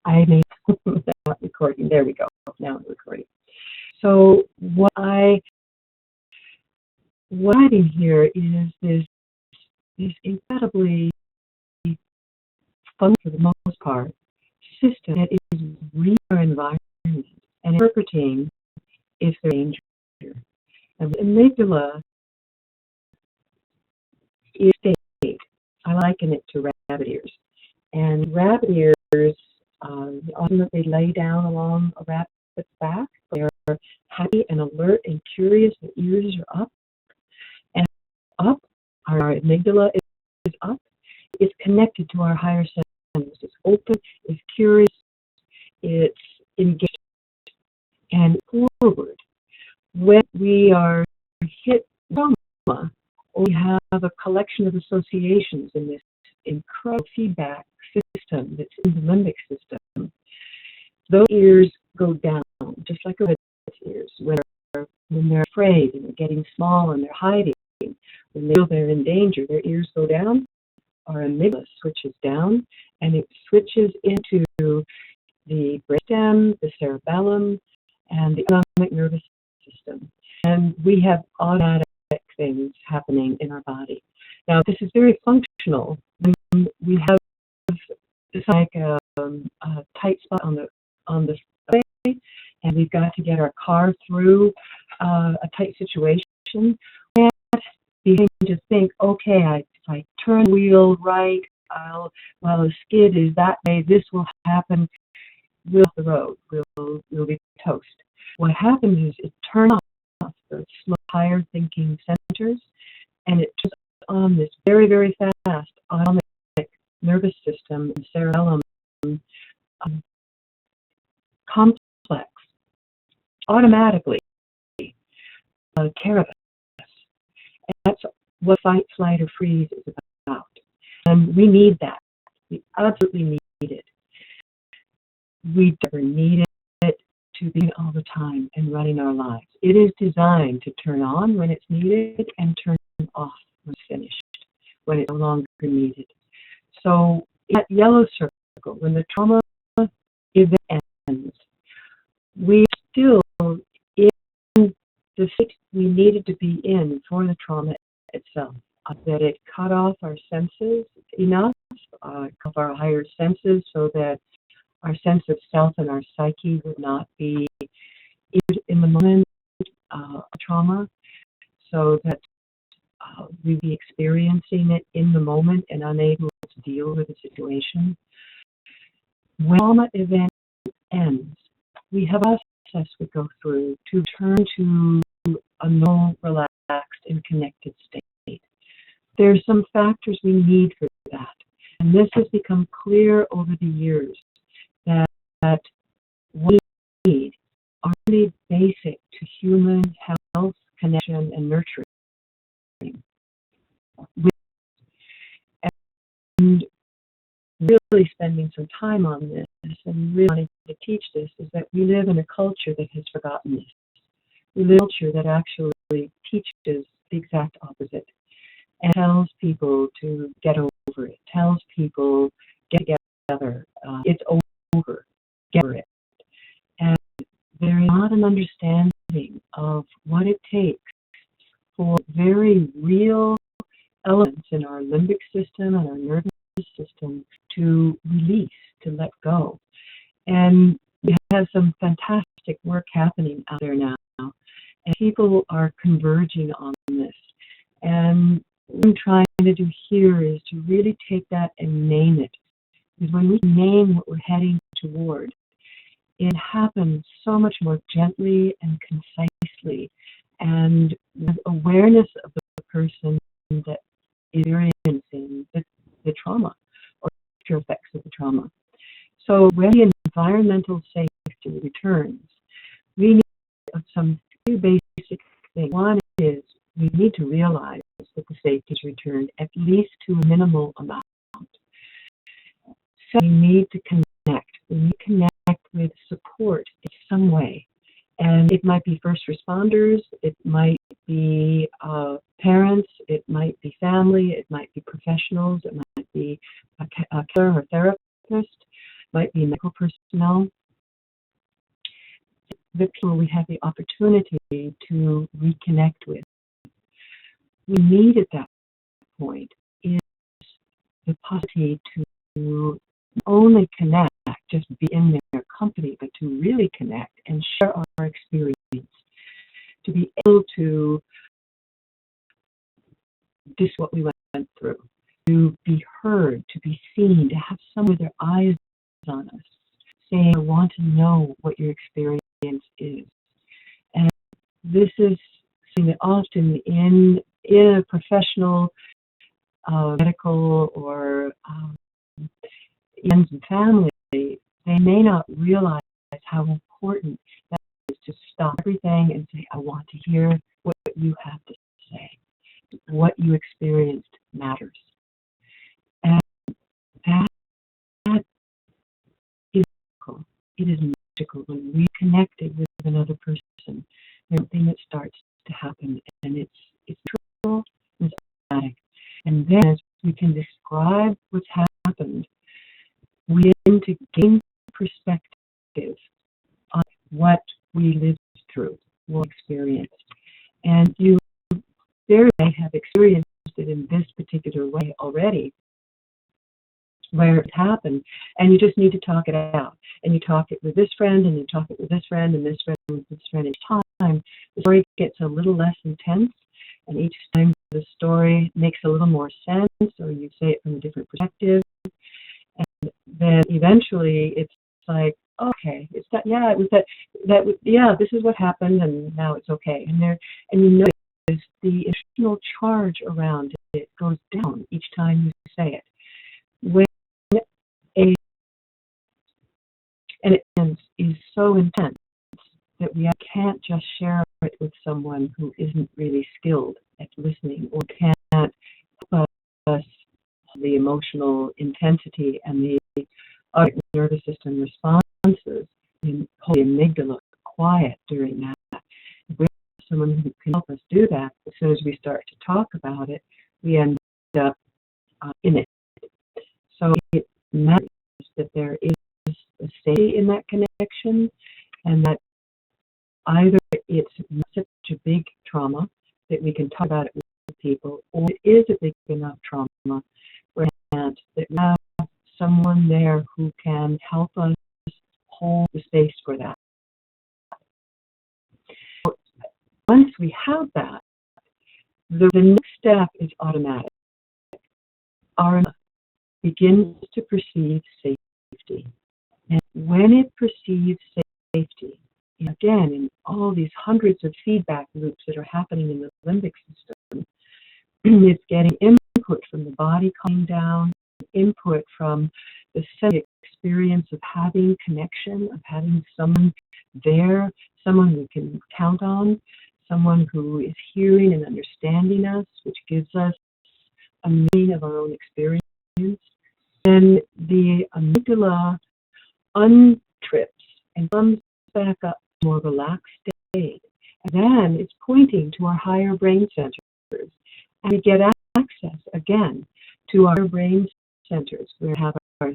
I may not recording. There we go. Now it's recording. So what I in here is this incredibly fun, for the most part, system that is reading our environment and interpreting if there's danger. And the amygdala is state. I liken it to rabbit ears. And rabbit ears, often that they lay down along a rabbit's back. They are happy and alert and curious. The ears are up. And up, our amygdala is up. It's connected to our higher senses. It's open, it's curious, it's engaged, and forward. When we are hit trauma, we have a collection of associations in this incredible feedback system that's in the limbic system. Those ears go down, just like a rabbit's ears. When they're afraid and they're getting small and they're hiding, when they feel they're in danger, their ears go down. Our amygdala switches down, and it switches into the brainstem, the cerebellum, and the autonomic nervous system. And we have automatic things happening in our body. Now, this is very functional. When we have it's like a tight spot on the way, and we've got to get our car through a tight situation. We can't begin to think, okay, if I turn the wheel right, while the skid is that way, this will happen. We'll off the road. We'll be toast. What happens is it turns off the slow, higher thinking centers, and it turns on this very, very fast autonomic nervous system and cerebellum complex automatically care of us. And that's what fight, flight, or freeze is about. And we need that. We absolutely need it. We never need it to be all the time and running our lives. It is designed to turn on when it's needed and turn off when it's finished, when it's no longer needed. So that yellow circle, when the trauma event ends, we still in the state we needed to be in for the trauma itself. That it cut off our senses enough, of our higher senses, so that our sense of self and our psyche would not be in the moment of trauma, so that we'd be experiencing it in the moment and unable to deal with the situation. When trauma event ends, we have a process we go through to return to a normal, relaxed, and connected state. There's some factors we need for that, and this has become clear over the years that what we need are really basic to human health, connection, and nurturing. And really spending some time on this and really wanting to teach this is that we live in a culture that has forgotten this. We live in a culture that actually teaches the exact opposite and tells people to get over it, tells people get together, it's over, get over it. And there is not an understanding of what it takes for very real elements in our limbic system and our nervous system to release, to let go. And we have some fantastic work happening out there now, and people are converging on this. And what I'm trying to do here is to really take that and name it. Because when we name what we're heading toward, it happens so much more gently and concisely, and with awareness of the person that is experiencing the trauma or after effects of the trauma. So when the environmental safety returns, we need some few basic things. One is we need to realize that the safety is returned at least to a minimal amount. So we need to connect. We need to connect with support in some way. And it might be first responders, it might be parents, it might be family, it might be professionals, it might be a care or therapist, it might be medical personnel, the people we have the opportunity to reconnect with. We need at that point is the possibility to not only connect, just be in their company, but to really connect and share our experience, to be able to discuss what we went through, to be heard, to be seen, to have someone with their eyes on us, saying, I want to know what your experience is. And this is something that often in a professional, medical, or friends and family, they may not realize how important that is to stop everything and say, I want to hear what you have to say. What you experienced matters. And that is magical. It is magical when we connected with another person. There's something that starts to happen, and it's true, it's automatic. And then as we can describe what's happened, we begin to gain perspective on what we lived through, what we experienced. And you very may have experienced it in this particular way already, where it happened, and you just need to talk it out. And you talk it with this friend, and you talk it with this friend, and this friend with this friend. Each time, the story gets a little less intense, and each time the story makes a little more sense, or you say it from a different perspective. And then eventually it's like, okay, it's that, yeah, it was yeah, this is what happened, and now it's okay. And you know, the emotional charge around it goes down each time you say it. When an event is so intense that we can't just share it with someone who isn't really skilled at listening, or can't help us the emotional intensity and the autonomic nervous system responses, and hold the amygdala quiet during that. If we have someone who can help us do that, as soon as we start to talk about it, we end up in it. So it matters that there is a safety in that connection, and that either it's not such a big trauma that we can talk about it with people, or it is a big enough trauma where that we have someone there who can help us hold the space for that. Once we have that, the next step is automatic. Our begins to perceive safety. And when it perceives safety, again, in all these hundreds of feedback loops that are happening in the limbic system, it's getting input from the body calming down, input from the sensory experience of having connection, of having someone there, someone we can count on, someone who is hearing and understanding us, which gives us a meaning of our own experience. Then the amygdala untrips and comes back up to a more relaxed state. And then it's pointing to our higher brain centers. And we get access again to our brain centers. We have our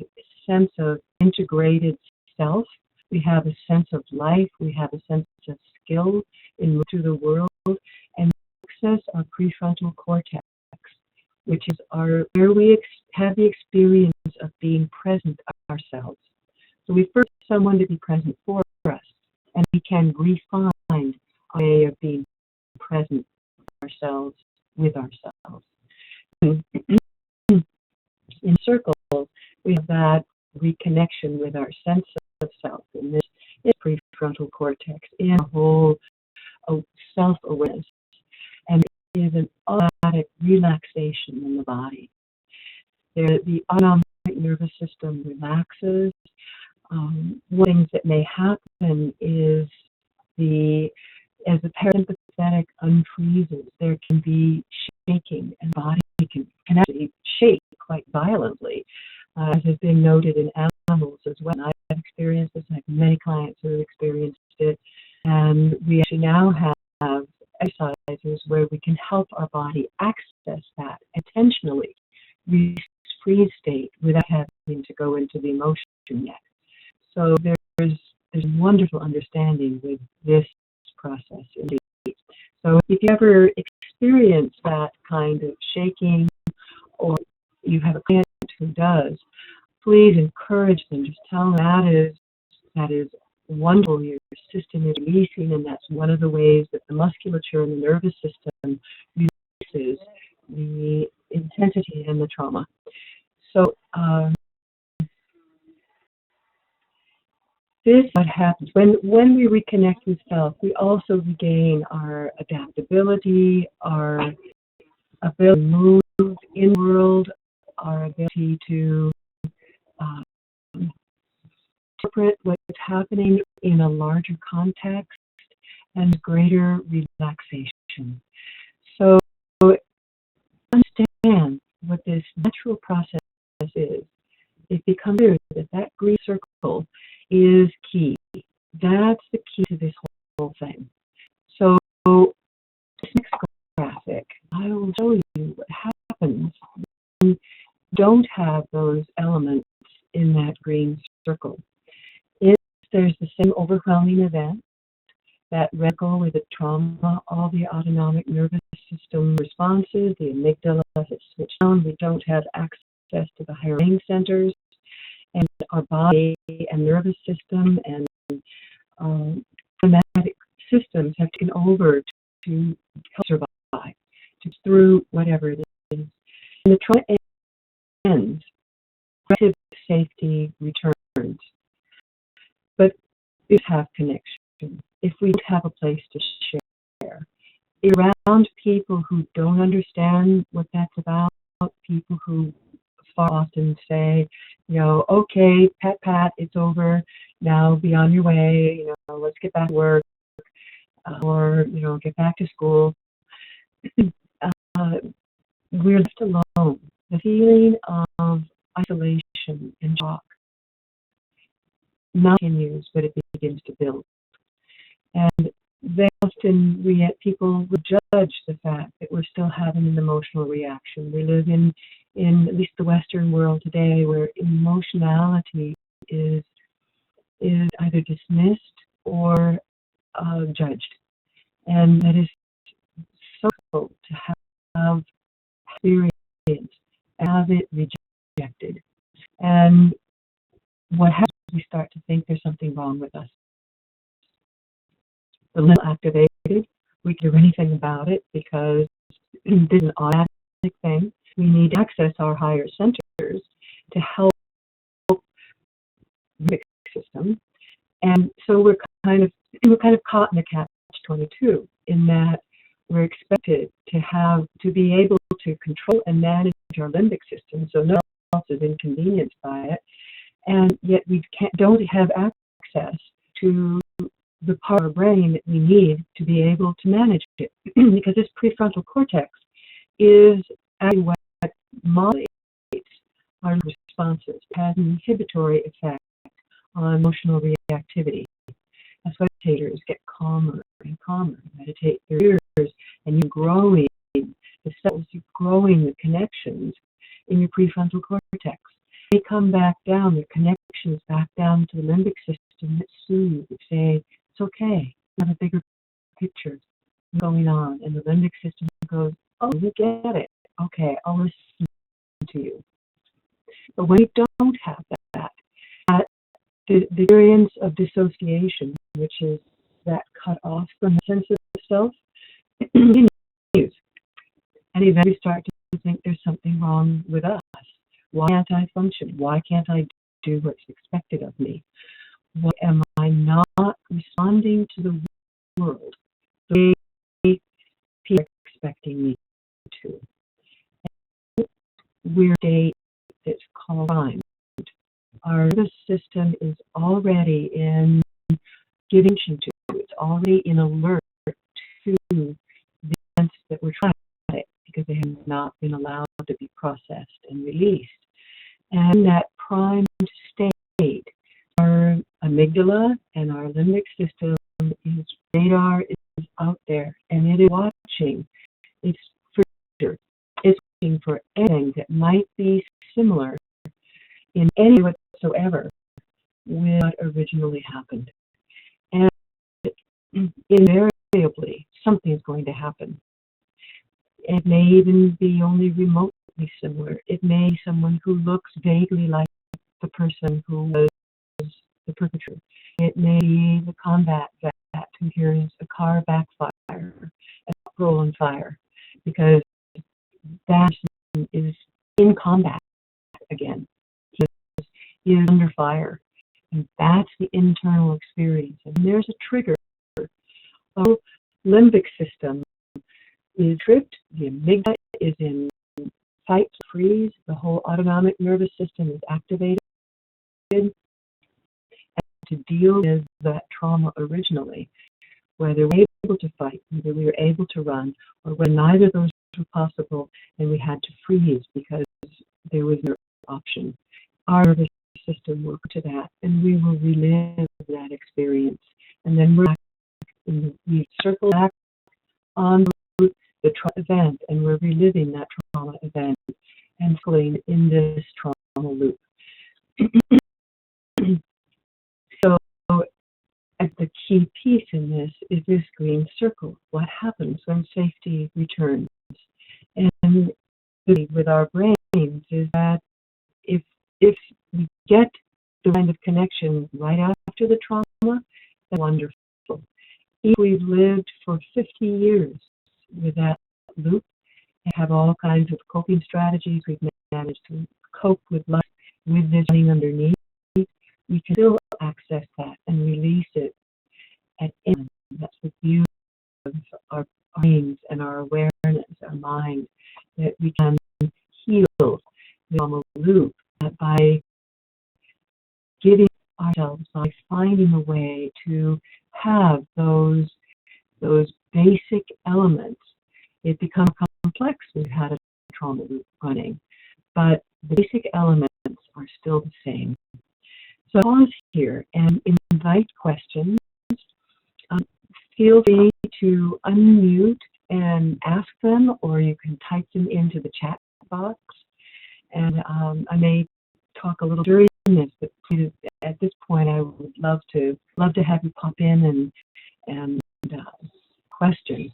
sense of integrated self. We have a sense of life. We have a sense of skill in moving through the world. And access our prefrontal cortex, which is where we have the experience of being present ourselves. So we first need someone to be present for us, and we can refine a way of being present ourselves with ourselves. In circles, we have that reconnection with our sense of self, and this is prefrontal cortex, in a whole self-awareness, and it is an automatic relaxation in the body. The autonomic nervous system relaxes. One of the things that may happen is as the parasympathetic unfreezes, there can be shaking, and the body can actually shake quite violently, as has been noted in animals as well. I've experienced this, and I have many clients who have experienced it, and we actually now have exercises where we can help our body access that intentionally, freeze state, without having to go into the emotion yet. So there's wonderful understanding with this process indeed. So if you ever experience that kind of shaking, or you have a client who does, please encourage them. Just tell them that is wonderful. Your system is releasing, and that's one of the ways that the musculature and the nervous system releases the intensity and the trauma. So this is what happens when we reconnect with self. We also regain our adaptability, our ability to move in the world, our ability to interpret what's happening in a larger context, and greater relaxation. So understand what this natural process is. It becomes clear that green circle is key. That's the key to this whole thing. So this next graphic, I will show you what happens when you don't have those elements in that green circle. If there's the same overwhelming event, that red circle with the trauma, all the autonomic nervous system responses, the amygdala has switched on, we don't have access to the higher brain centers, and our body and nervous system and somatic systems have taken over to help survive, through whatever it is. And the trauma ends, relative safety returns. But we have connection. If we don't have a place to share, around people who don't understand what that's about, people who far often say, okay, pat, it's over, now be on your way, let's get back to work, or, get back to school. We're left alone. The feeling of isolation and shock not continues, but it begins to build. And they often, people will judge the fact that we're still having an emotional reaction. We live in at least the Western world today, where emotionality is either dismissed or judged. And that is so difficult to have experience, have it rejected. And what happens is we start to think there's something wrong with us. The limb activated, we can do anything about it because this is an automatic thing. We need to access our higher centers to help the system. And so we're kind of caught in a catch-22 in that we're expected to be able to control and manage our limbic system, so no one else is inconvenienced by it, and yet we don't have access to the part of our brain that we need to be able to manage it, because this prefrontal cortex is actually what modulates our responses, has an inhibitory effect on emotional reactivity. That's why meditators get calmer and calmer. Meditate their ears, and you're growing the cells, you're growing the connections in your prefrontal cortex. They come back down, the connections back down to the limbic system that soothe, that say, it's okay, you have a bigger picture going on. And the limbic system goes, oh, you get it. Okay, I'll listen to you. But when you don't have that the experience of dissociation, which is that cut off from the sense of self, continues. And eventually start to think there's something wrong with us. Why can't I function? Why can't I do what's expected of me? Why am I not responding to the world the way people are expecting me to? And we're a state that's called primed. Our nervous system is already in giving attention to. It's already in alert to the events that we're trying to it, because they have not been allowed to be processed and released. And that primed state, our amygdala and our limbic system, radar is out there, and it is watching. It's looking for anything that might be similar in any way whatsoever with what originally happened. And invariably, something is going to happen. It may even be only remotely similar. It may be someone who looks vaguely like the person who was the perpetrator. It may be the combat vet who hears a car backfire, a roll on fire, because that person is in combat again. He is under fire. And that's the internal experience. And there's a trigger. The whole limbic system is tripped. The amygdala is in fight, freeze. The whole autonomic nervous system is activated to deal with that trauma originally. Whether we were able to fight, whether we were able to run, or when neither of those were possible and we had to freeze because there was no option. Our nervous system worked to that, and we will relive that experience. And then we circle back on the trauma event, and we're reliving that trauma event and pulling in this trauma loop. So the key piece in this is this green circle. What happens when safety returns? And with our brains is that if we get the kind of connection right after the trauma, that's wonderful. If we've lived for 50 years with that loop and have all kinds of coping strategies, we've managed to cope with life with this running underneath, we can still access that and release it at any time. That's the beauty of our brains and our awareness, our mind, that we can heal the trauma loop by giving ourselves, by finding a way to have those basic elements. It becomes complex. We've had a trauma loop running, but the basic elements are still the same. So pause here and invite questions. Feel free to unmute and ask them, or you can type them into the chat box. And I may talk a little during this, but please, at this point, I would love to have you pop in and question,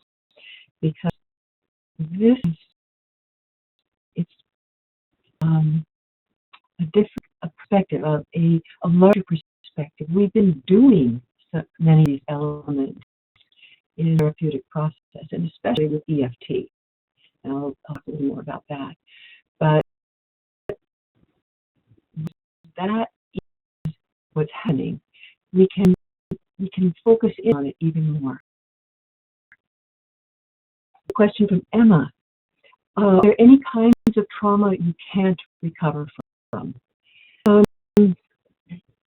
because this is a different perspective, a larger perspective. We've been doing so many of these elements in the therapeutic process, and especially with EFT. And I'll talk a little more about that. But that is what's happening. We can focus in on it even more. The question from Emma: are there any kinds of trauma you can't recover from?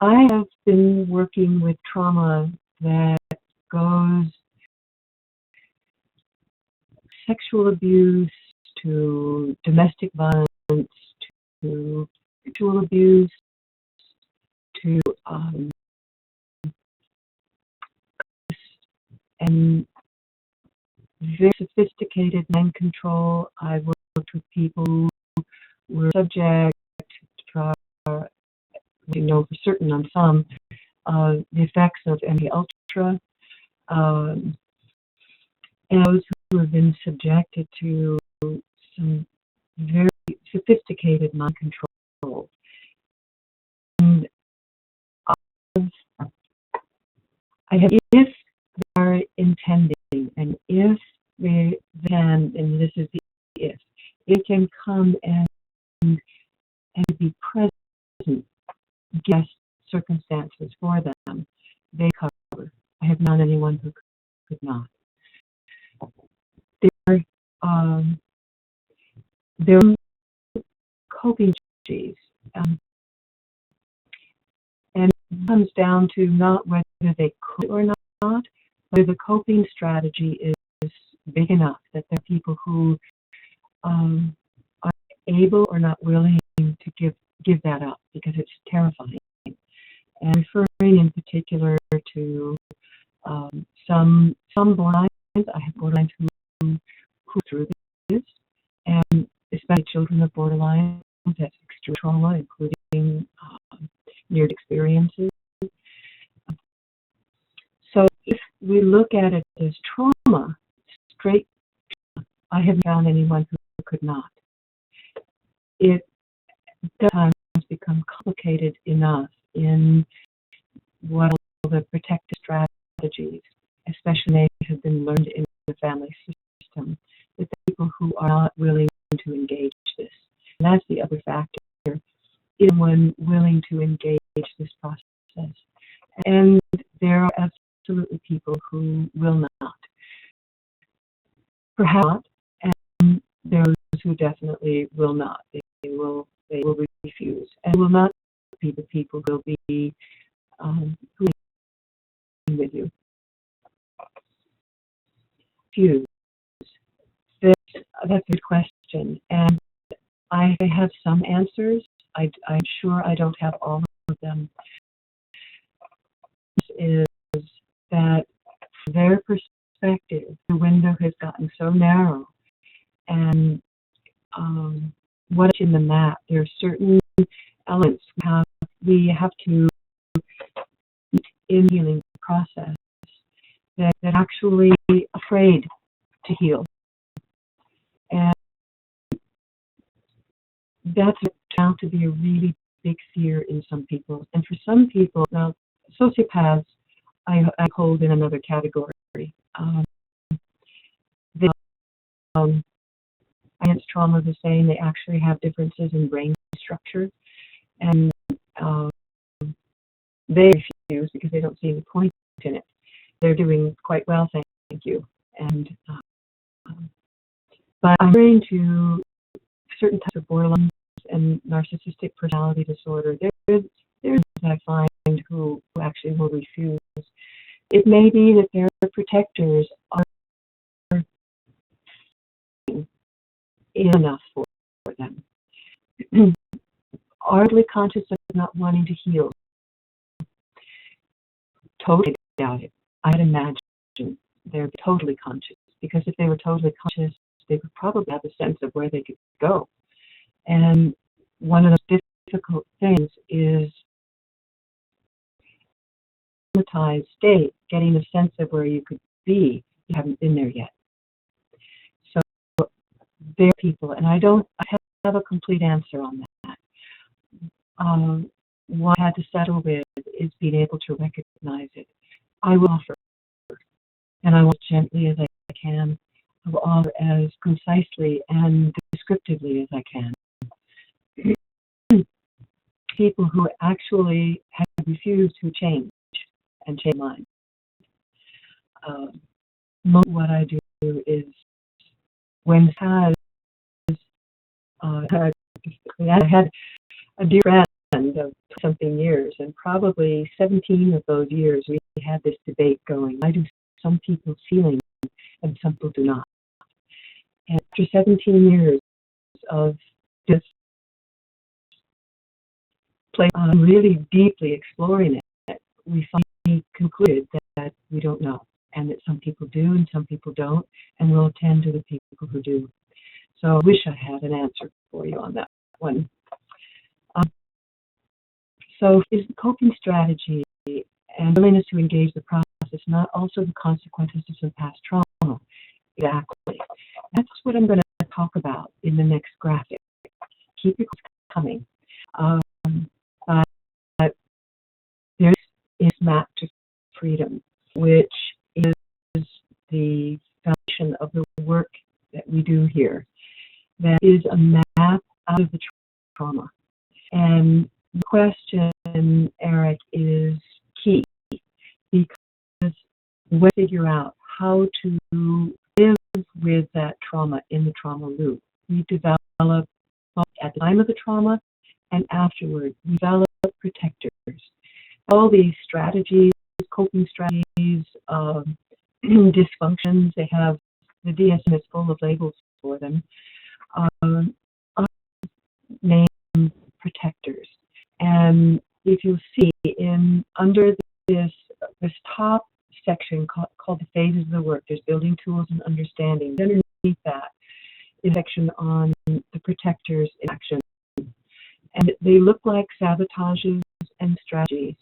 I have been working with trauma that goes sexual abuse to domestic violence to sexual abuse to and very sophisticated mind control. I've worked with people who were subject to, we know for certain on some, the effects of MK-Ultra, and those who have been subjected to some very sophisticated mind control. And I have, if they are intending, and if they can, and this is the if, it can come and be present, guess circumstances for them, they cover. I have known anyone who could not. There are coping strategies, and it comes down to not whether they could or not, whether the coping strategy is big enough that there are people who are able or not willing to give that up because it's terrifying. And referring in particular to some borderlines, I have borderlines who through this, and especially children of borderlines, that's extreme trauma, including near experiences. we look at it as trauma, straight, I haven't found anyone who could not. It does sometimes become complicated enough in what the protective strategies, especially they have been learned in the family system, with the people who are not willing to engage this. And that's the other factor, is one willing to engage this process. And there are absolutely people who will not. Perhaps not, and there are those who definitely will not. They will refuse, and will not be the people who will be who will be with you. Refuse. That's a good question, and I have some answers. I'm sure I don't have all of them. Is that from their perspective, the window has gotten so narrow, and what's in the map? There are certain elements we have to, in the healing process, that actually afraid to heal, and that's found to be a really big fear in some people. And for some people, now sociopaths, I hold in another category. They against trauma the same. They actually have differences in brain structure, and they refuse because they don't see any point in it. They're doing quite well, thank you. And but I'm referring to certain types of borderline and narcissistic personality disorder. There's I find who actually will refuse. It may be that their protectors are enough for them. Ardently conscious of not wanting to heal. Totally doubt it. I'd imagine they're totally conscious, because if they were totally conscious, they would probably have a sense of where they could go. And one of the difficult things is traumatized state, getting a sense of where you could be. You haven't been there yet. So there are people, and I have a complete answer on that. What I had to settle with is being able to recognize it. I will offer, and I will as gently as I can. I will offer as concisely and descriptively as I can. People who actually have refused to change and change minds. Most of what I do is, when this has, I had a dear friend of something years, and probably 17 of those years we had this debate going. I do some people's healing and some people do not. And after 17 years of this place, really deeply exploring it, we finally concluded that we don't know, and that some people do and some people don't, and we'll attend to the people who do. So I wish I had an answer for you on that one. So is the coping strategy and willingness to engage the process not also the consequences of some past trauma? Exactly. That's what I'm going to talk about in the next graphic. Keep your questions coming. But there is Map to Freedom, which is the foundation of the work that we do here. That is a map out of the trauma. And the question, Eric, is key, because we figure out how to live with that trauma in the trauma loop. We develop, both at the time of the trauma and afterward, we develop protectors. All these strategies, coping strategies, dysfunctions, they have, the DSM is full of labels for them, are named protectors. And if you see under this top section called the phases of the work, there's building tools and understanding. Underneath that is a section on the protectors in action. And they look like sabotages and strategies,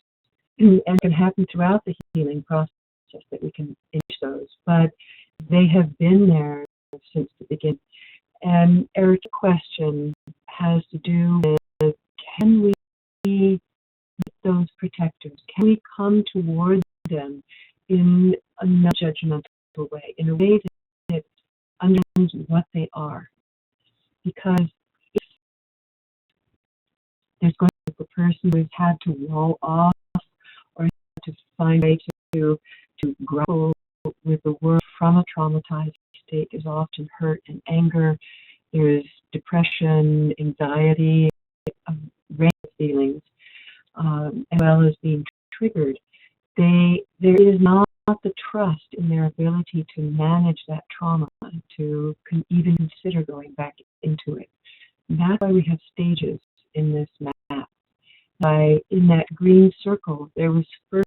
and can happen throughout the healing process. just that we can finish those, but they have been there since the beginning. And Eric's question has to do with, can we meet those protectors? Can we come towards them in a non-judgmental way, in a way that understands what they are? Because if there's going to be a person who's had to wall off or to find a way to grapple with the world from a traumatized state, there's often hurt and anger, there's depression, anxiety, range of feelings, as well as being triggered. There is not the trust in their ability to manage that trauma, to even consider going back into it. And that's why we have stages in this map. In that green circle, there was first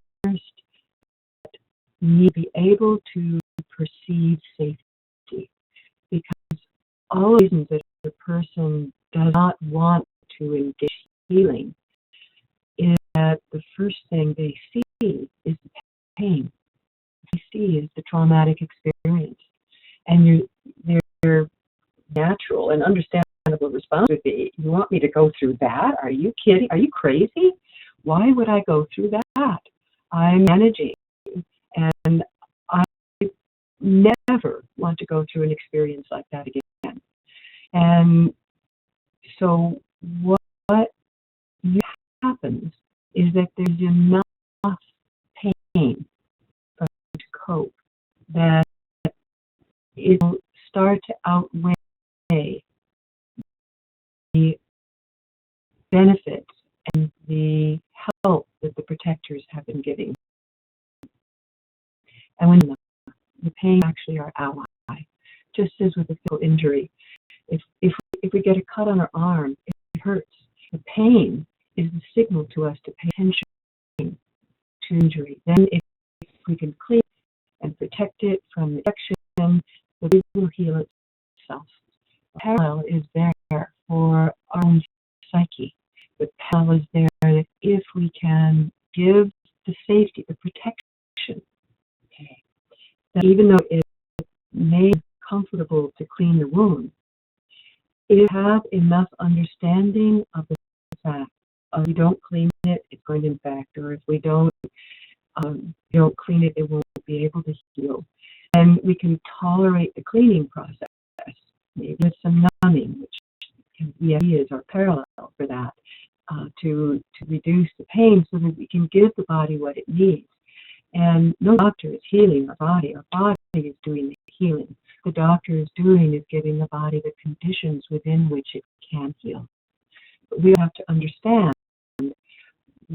need to be able to perceive safety, because all the reasons that a person does not want to engage healing is that the first thing they see is the pain. They see is the traumatic experience, and their natural and understandable response would be, "You want me to go through that? Are you kidding? Are you crazy? Why would I go through that? I'm managing, and I never want to go through an experience like that again." And so what happens is that there's enough pain for them to cope that it will start to outweigh the benefits and the help that the protectors have been giving. And when the pain is actually our ally, just as with a physical injury, if we get a cut on our arm, it hurts. The pain is the signal to us to pay attention to injury. Then if we can clean and protect it from infection, the body will heal itself. The parallel is there for our own psyche. The parallel is there that if we can give the safety, the protection, that even though it may be comfortable to clean the wound, if you have enough understanding of the fact if we don't clean it, it's going to infect, or if we don't clean it, it won't be able to heal. And we can tolerate the cleaning process, maybe with some numbing, which EFT is our parallel for that, to reduce the pain so that we can give the body what it needs. And no doctor is healing our body. Our body is doing the healing. The doctor is doing is giving the body the conditions within which it can heal. But we have to understand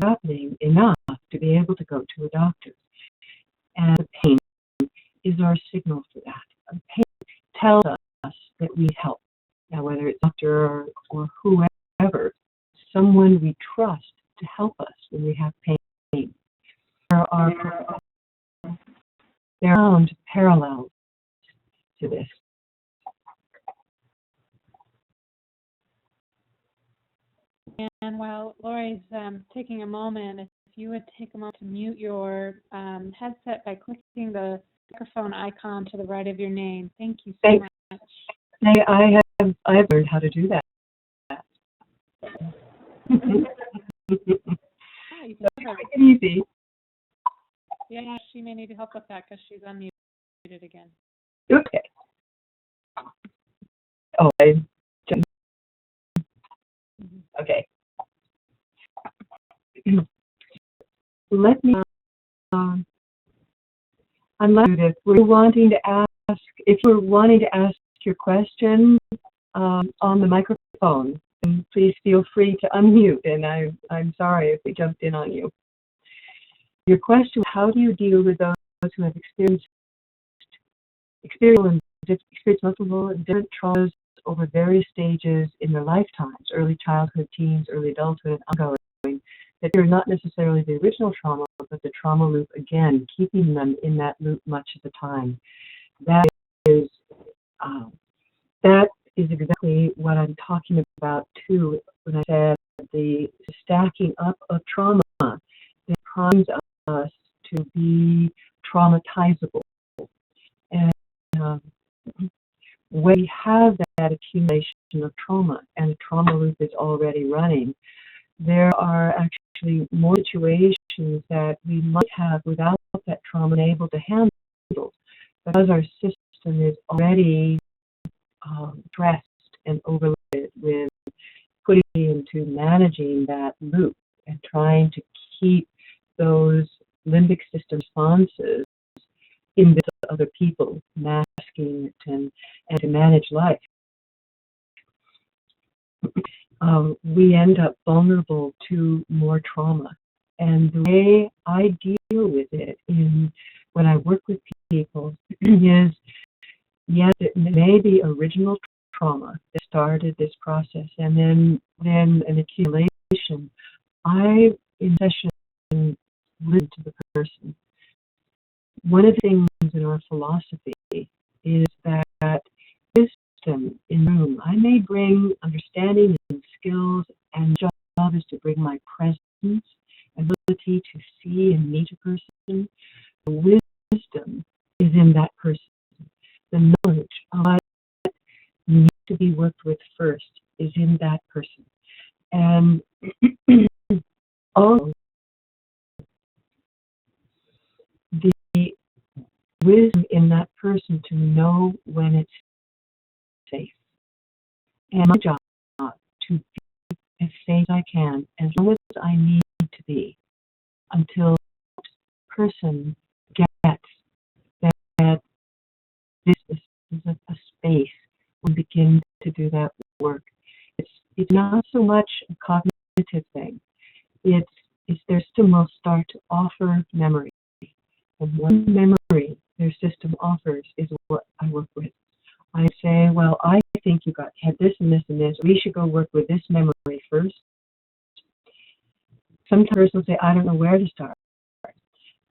happening enough to be able to go to a doctor. And the pain is our signal for that. The pain tells us that we help. Now, whether it's a doctor or whoever, someone we trust to help us when we have pain. There are found parallels to this. And while Lori's taking a moment, if you would take a moment to mute your headset by clicking the microphone icon to the right of your name. Thank you so much. I have learned how to do that. It's easy. Yeah, she may need help with that because she's unmuted again. Okay. Oh, okay. Let me. I'm if we're wanting to ask. If you're wanting to ask your question on the microphone, then please feel free to unmute. And I'm sorry if we jumped in on you. Your question: how do you deal with those who have experienced multiple and different traumas over various stages in their lifetimes, early childhood, teens, early adulthood, ongoing, that they're not necessarily the original trauma, but the trauma loop again, keeping them in that loop much of the time? That is exactly what I'm talking about too when I said the stacking up of trauma that primes us to be traumatizable. And when we have that accumulation of trauma and the trauma loop is already running, there are actually more situations that we might have without that trauma able to handle, because our system is already stressed and overloaded with putting into managing that loop and trying to keep those limbic system responses in with other people, masking it and to manage life. We end up vulnerable to more trauma. And the way I deal with it when I work with people is, yes, it may be original trauma that started this process, and then an accumulation. I, in session, listen to the person. One of the things in our philosophy is that wisdom in the room, I may bring understanding and skills, and job is to bring my presence and ability to see and meet a person. The wisdom is in that person. The knowledge of what needs to be worked with first is in that person. And also, the wisdom in that person to know when it's safe. And my job to be as safe as I can, as long as I need to be, until that person gets that this is a space we begin to do that work. It's not so much a cognitive thing. It's their system will start to offer memory. And one memory their system offers is what I work with. I say, well, I think you had this and this and this. We should go work with this memory first. Sometimes person will say, I don't know where to start.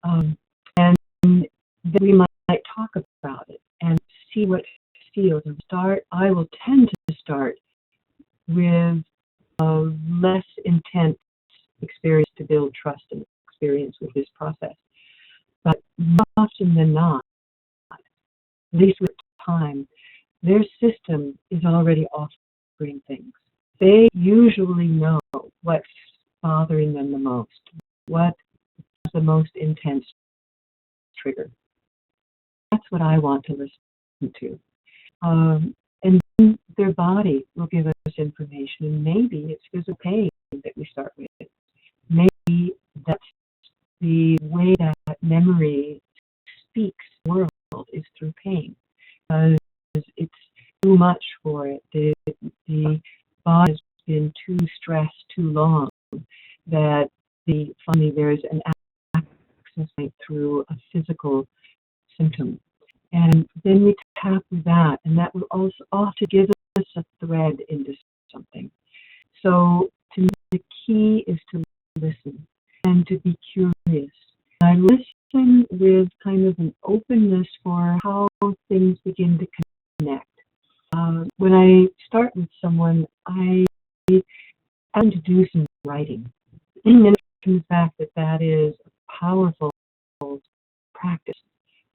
And then we might talk about it and see what feels and start. I will tend to start with a less intense experience to build trust and experience with this process. But more often than not, at least with time, their system is already offering things. They usually know what's bothering them the most, what is the most intense trigger. That's what I want to listen to. And then their body will give us information, and maybe it's physical pain that we start with. Maybe that's the way that memory speaks the world is through pain, because it's too much for it. The body has been too stressed too long that finally there's an access point through a physical symptom. And then we tap with that, and that will also often give us a thread into something. So to me, the key is to listen and to be curious. I listen with kind of an openness for how things begin to connect. When I start with someone, I have to do some writing. And it comes back that is a powerful practice,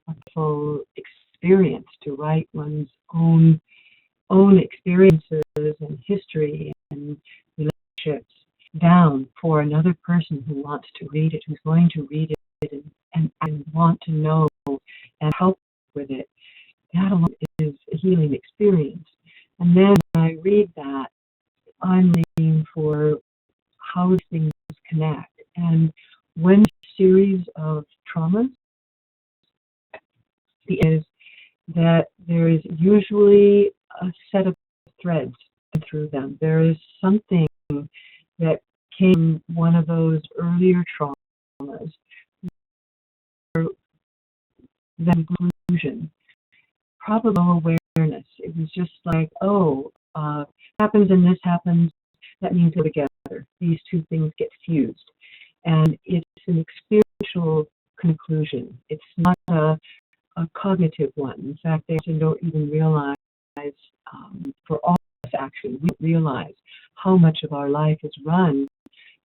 a powerful experience to write one's own experiences and history and relationships down for another person who wants to read it, who's going to read it and want to know and help with it. That alone is a healing experience. And then when I read that, I'm looking for how things connect. And when a series of traumas is that there is usually a set of threads through them. There is something that came one of those earlier traumas, the conclusion, probably no awareness. It was just like, happens and this happens, that means they're together. These two things get fused. And it's an experiential conclusion. It's not a cognitive one. In fact, they often don't even realize, for all of us actually, we don't realize how much of our life is run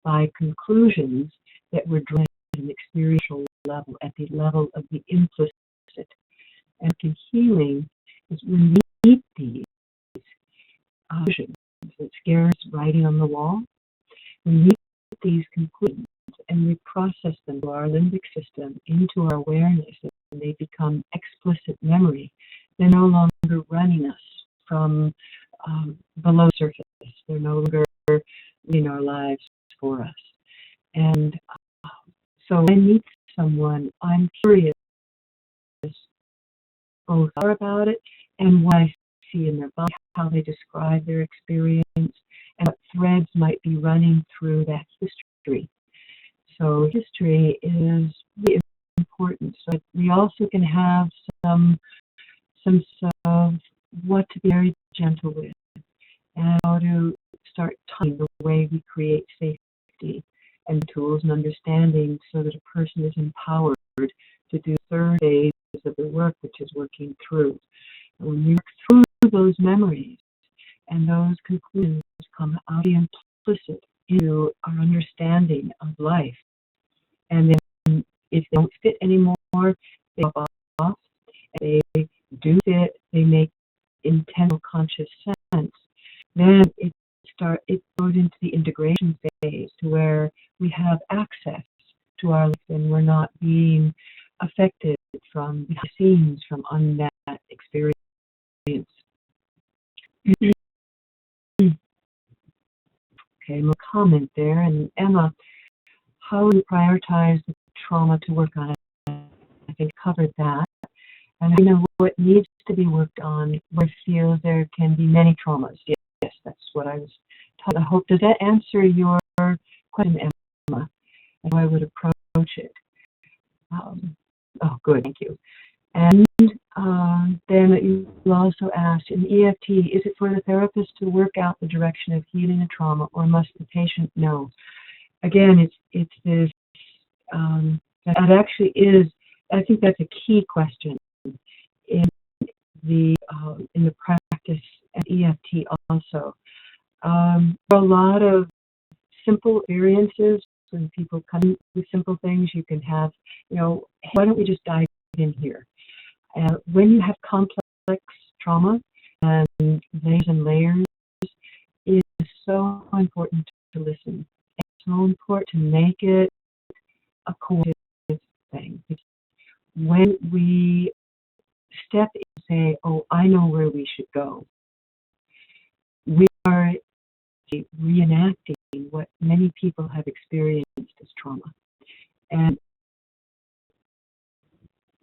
by conclusions that were drawn in an experiential level, at the level of the implicit. And in healing is when we meet these visions that scares writing on the wall, we meet these conclusions and we process them through our limbic system into our awareness, and they become explicit memory. They're no longer running us from below surface. They're no longer leading our lives for us. And so when I meet someone, I'm curious both about it and what I see in their body, how they describe their experience, and what threads might be running through that history. So history is really important. So we also can have some of what to be very gentle with, and how to start tying the way we create safety and tools and understanding, so that a person is empowered to do the third phase of the work, which is working through. And when we work through those memories and those conclusions come out the implicit into our understanding of life, and then if they don't fit anymore, they drop off. If they do fit, they make intentional conscious sense. Then it goes into the integration phase, to where we have access to our life and we're not being affected from behind the scenes, from unmet experience. Okay, no comment there. And Emma, how do you prioritize the trauma to work on it? I think covered that. And I know what needs to be worked on, where I feel there can be many traumas. Yes, that's what I was taught. I hope, does that answer your question, Emma, and how I would approach it? Oh, good, thank you. And then you also asked, in EFT, is it for the therapist to work out the direction of healing a trauma, or must the patient know? Again, it's this, that actually is, I think that's a key question in the practice at EFT also. There are a lot of simple experiences. When people come with simple things, you can have, why don't we just dive in here? When you have complex trauma and layers, it is so important to listen. It's so important to make it a cohesive thing. When we step in and say, oh, I know where we should go, we are reenacting what many people have experienced as trauma. And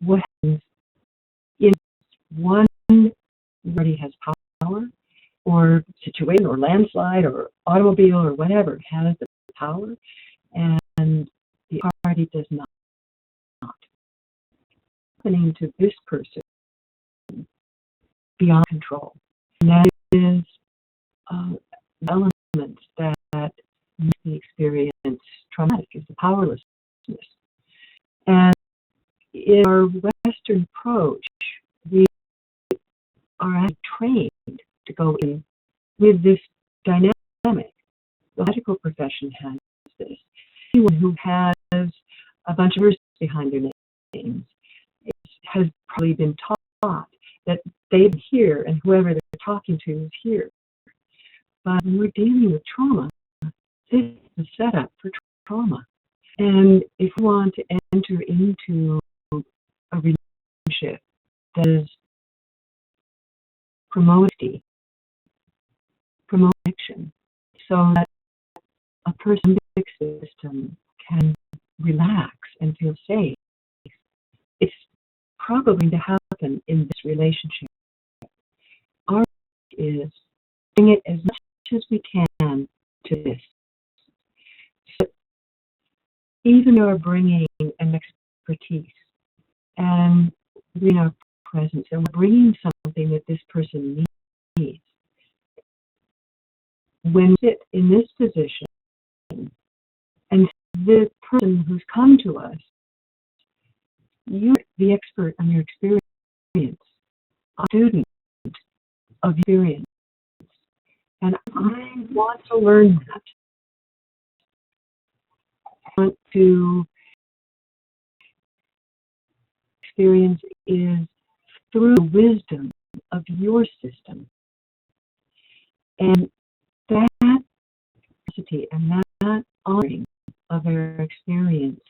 what happens is, one already has power, or situation, or landslide, or automobile, or whatever has the power, and the party does not. Happening to this person beyond control. And that is elements that make the experience traumatic, is the powerlessness. And in our Western approach, we are actually trained to go in with this dynamic. The medical profession has this. Anyone who has a bunch of words behind their names has probably been taught that they're here and whoever they're talking to is here. But when we're dealing with trauma, this is a setup for trauma. And if we want to enter into a relationship that is promoting connection, so that a person's system can relax and feel safe, it's probably going to happen in this relationship. Our work is bring it as much as we can to this. So even though we're bringing an expertise and bringing our presence, and we're bringing something that this person needs, when we sit in this position and the person who's come to us, you're the expert on your experience, a student of experience. And I want to learn that. I want to experience is through the wisdom of your system. And that capacity and that honoring of our experience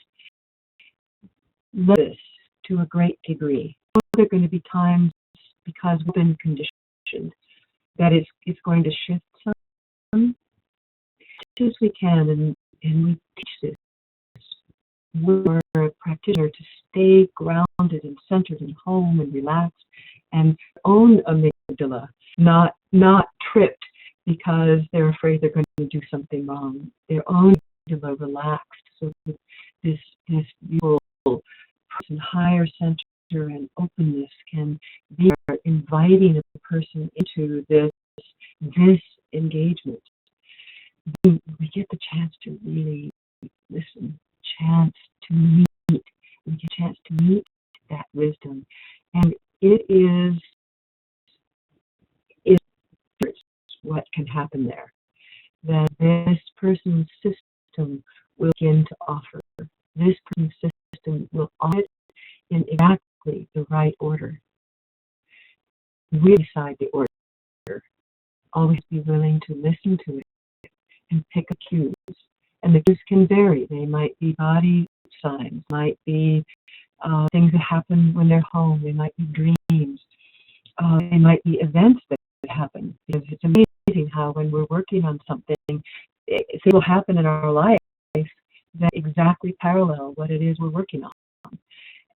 led us to a great degree. There are going to be times, because we've been conditioned, that it's going to shift some, as we can, and we teach this. We're a practitioner to stay grounded and centered and home and relaxed and own amygdala, not tripped because they're afraid they're going to do something wrong. Their own amygdala relaxed, so that this beautiful person, higher center and openness can be inviting a person into this engagement. We get the chance to really listen, chance to meet. We get a chance to meet that wisdom, and it is what can happen there. That this person's system will begin to offer. This person's system will offer it in exactly the right order. We decide the order. Always be willing to listen to it and pick up cues. And the cues can vary. They might be body signs, might be things that happen when they're home. They might be dreams. They might be events that happen. Because it's amazing how when we're working on something, things will happen in our life that exactly parallel what it is we're working on,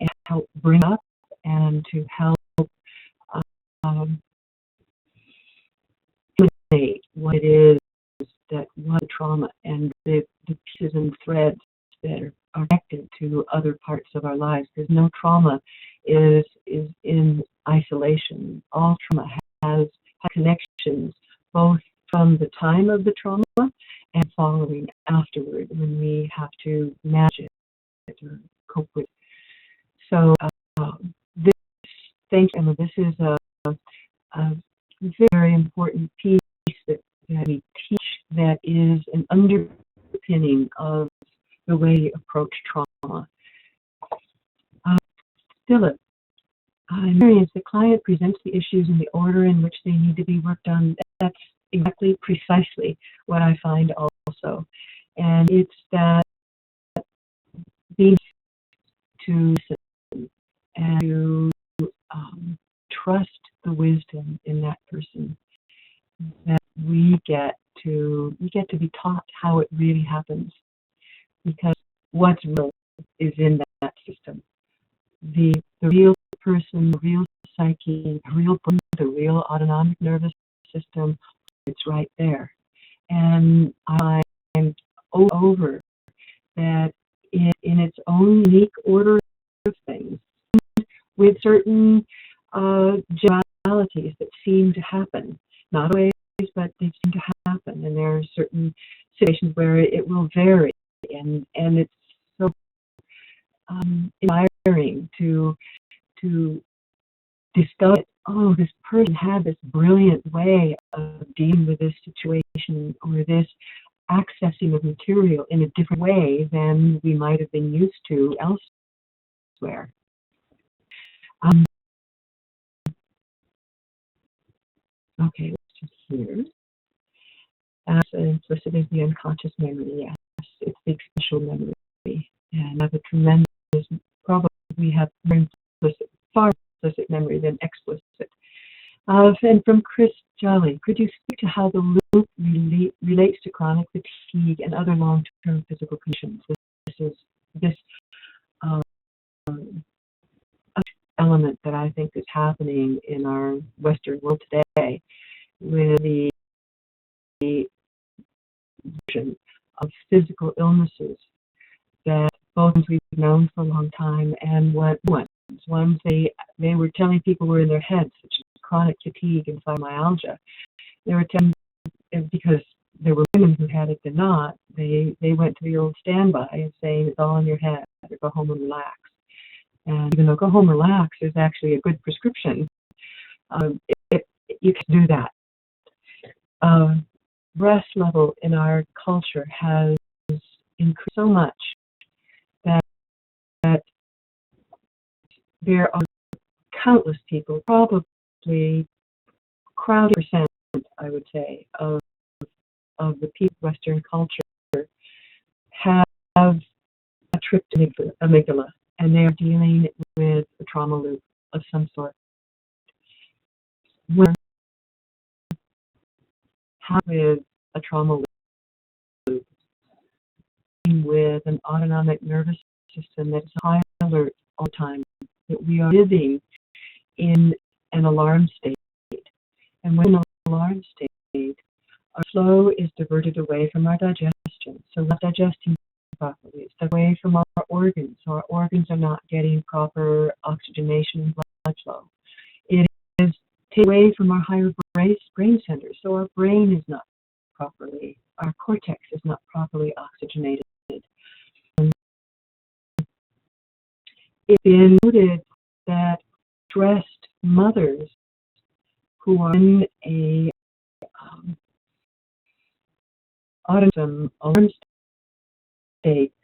and help bring up and to help eliminate what it is that was trauma and the pieces and threads that are connected to other parts of our lives. Because no trauma is in isolation. All trauma has connections, both from the time of the trauma and following afterward when we have to manage it or cope with it. So thank you, Emma. This is a very important piece that we teach that is an underpinning of the way we approach trauma. Philip, Marian, the client presents the issues in the order in which they need to be worked on. That's exactly precisely what I find also. And it's that being to listen and to trust the wisdom in that person, that we get to be taught how it really happens, because what's real is in that system. The real person, the real psyche, the real brain, the real autonomic nervous system, it's right there. And I find over that in its own unique order of things, with certain generalities that seem to happen, not always, but they seem to happen. And there are certain situations where it will vary, and it's so inspiring to discover, oh, this person had this brilliant way of dealing with this situation or this accessing of material in a different way than we might have been used to elsewhere. Okay, let's just hear. As implicit is the unconscious memory, yes, it's the special memory, and I have a tremendous, probably we have far implicit memory than explicit. And from Chris Jolly, could you speak to how the loop relates to chronic fatigue and other long-term physical conditions? This element that I think is happening in our Western world today, with the version of physical illnesses that both we've known for a long time and ones they were telling people were in their heads, such as chronic fatigue and fibromyalgia. They were telling, because there were women who had it and not, they went to the old standby and saying it's all in your head, or go home and relax. And even though go home and relax is actually a good prescription, you can do that. Stress level in our culture has increased so much that there are countless people, probably crowded percent, I would say, of the people of Western culture have a trip to amygdala, and they are dealing with a trauma loop of some sort. When with a trauma loop, with an autonomic nervous system that's high alert all the time, that we are living in an alarm state. And when an alarm state, our flow is diverted away from our digestion. So we're not digesting properly. It's away from our organs. So our organs are not getting proper oxygenation and blood flow. It is taken away from our higher brain centers. So our brain is not properly, our cortex is not properly oxygenated. And it's been noted that stressed mothers who are in a autism alarm state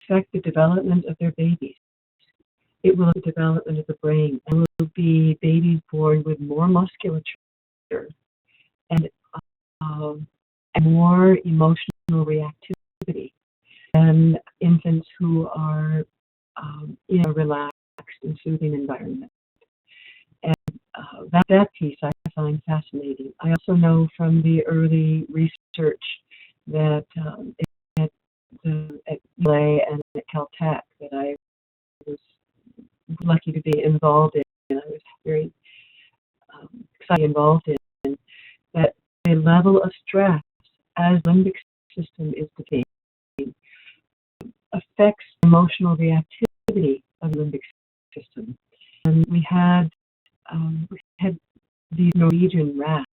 affect the development of their babies. It will affect the development of the brain, and will be babies born with more musculature and more emotional reactivity than infants who are in a relaxed and soothing environment. And that piece I find fascinating. I also know from the early research that at UCLA and at Caltech that I was lucky to be involved in, and I was very excited involved in, that the level of stress as the limbic system is depleted affects emotional reactivity of the limbic system. And we had these Norwegian rats,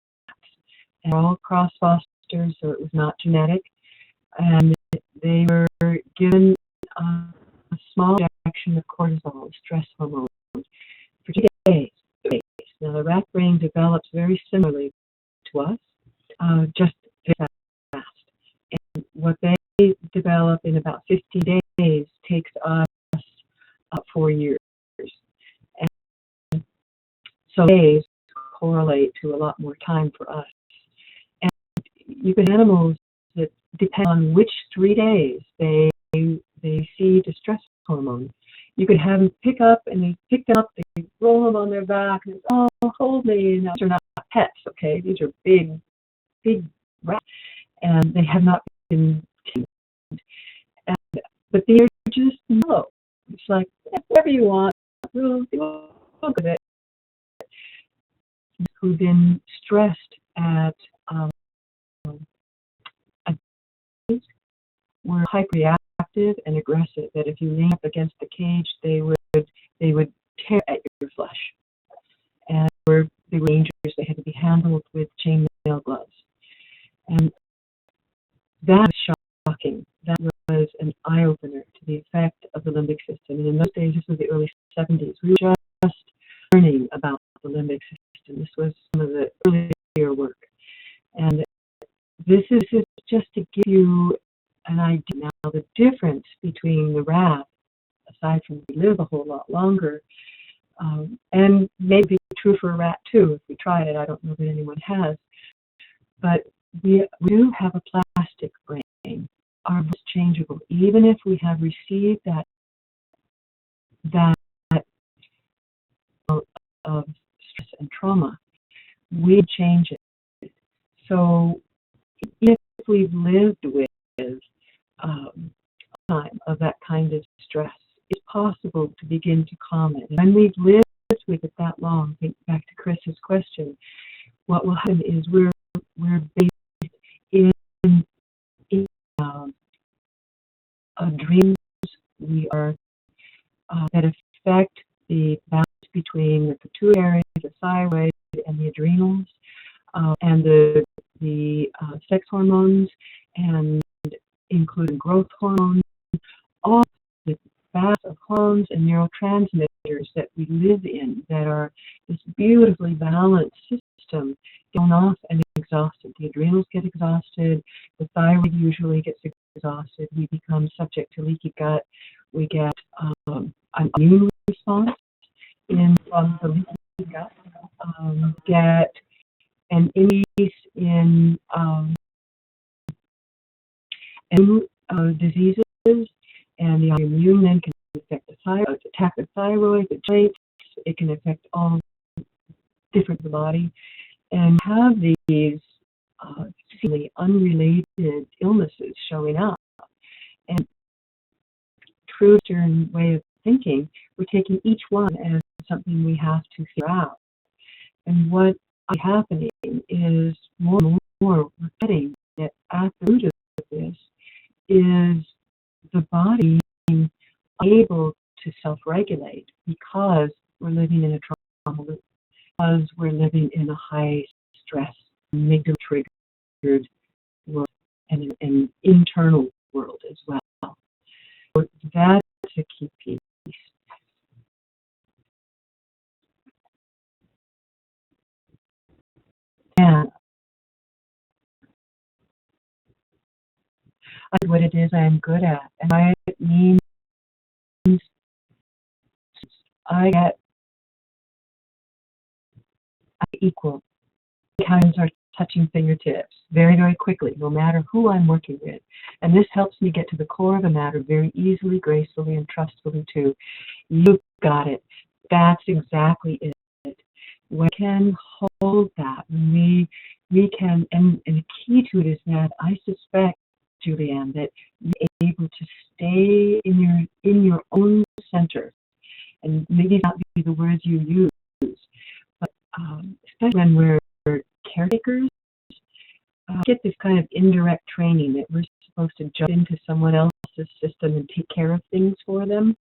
and all cross fosters, so it was not genetic, and they were given a small injection of cortisol, a stress hormone, for 2 days. Now the rat brain develops very similarly to us, just very fast. And what they develop in about 15 days takes us 4 years. And so days correlate to a lot more time for us. And you can have animals that depend on which 3 days they see the stress hormone. You could have them pick up, and they pick them up, they roll them on their back, and oh, hold me. And these are not pets, okay? These are big rats, and they have not been tamed. But they're just mellow. It's like, whatever you want, we'll look at it. Who've been stressed at were hyperreactive and aggressive, that if you lean up against the cage, they would tear at your flesh. And they were dangerous. They had to be handled with chainmail gloves. And that was shocking. That was an eye-opener to the effect of the limbic system. And in those days, this was the early 70s, we were just learning about the limbic system. This was some of the earlier work. And this is just to give you an idea. Now, the difference between the rat, aside from we live a whole lot longer, and maybe true for a rat too, if we tried it, I don't know that anyone has, but we do have a plastic brain. Our brain is changeable. Even if we have received that of stress and trauma, we change it. So if we've lived with time of that kind of stress, it's possible to begin to calm it. And when we've lived with it that long, think back to Chris's question, what will happen is we're based in dreams. We are that affect the balance between the pituitary, the thyroid, and the adrenals, and the sex hormones, and including growth hormones, all the vast of hormones and neurotransmitters that we live in that are this beautifully balanced system going off and exhausted. The adrenals get exhausted, the thyroid usually gets exhausted, we become subject to leaky gut, we get an immune response response from the leaky gut, get an increase in diseases, and the autoimmune then can affect the thyroid, attack the thyroid, the joints. It can affect all different the body, and have these seemingly unrelated illnesses showing up. And true Western way of thinking, we're taking each one as something we have to figure out. And what is happening is more and more we're getting that at the root of this is the body being able to self-regulate because we're living in a trauma loop, because we're living in a high stress, amygdala triggered world, and an internal world as well. So that's a key piece. And what it is I'm good at, and it means I get equal. Hands are touching fingertips very, very quickly, no matter who I'm working with. And this helps me get to the core of the matter very easily, gracefully, and trustfully too. You got it. That's exactly it. We can hold that. We can, and the key to it is that I suspect, Julianne, that you're able to stay in your own center, and maybe not be the words you use, but especially when we're caretakers, get this kind of indirect training that we're supposed to jump into someone else's system and take care of things for them.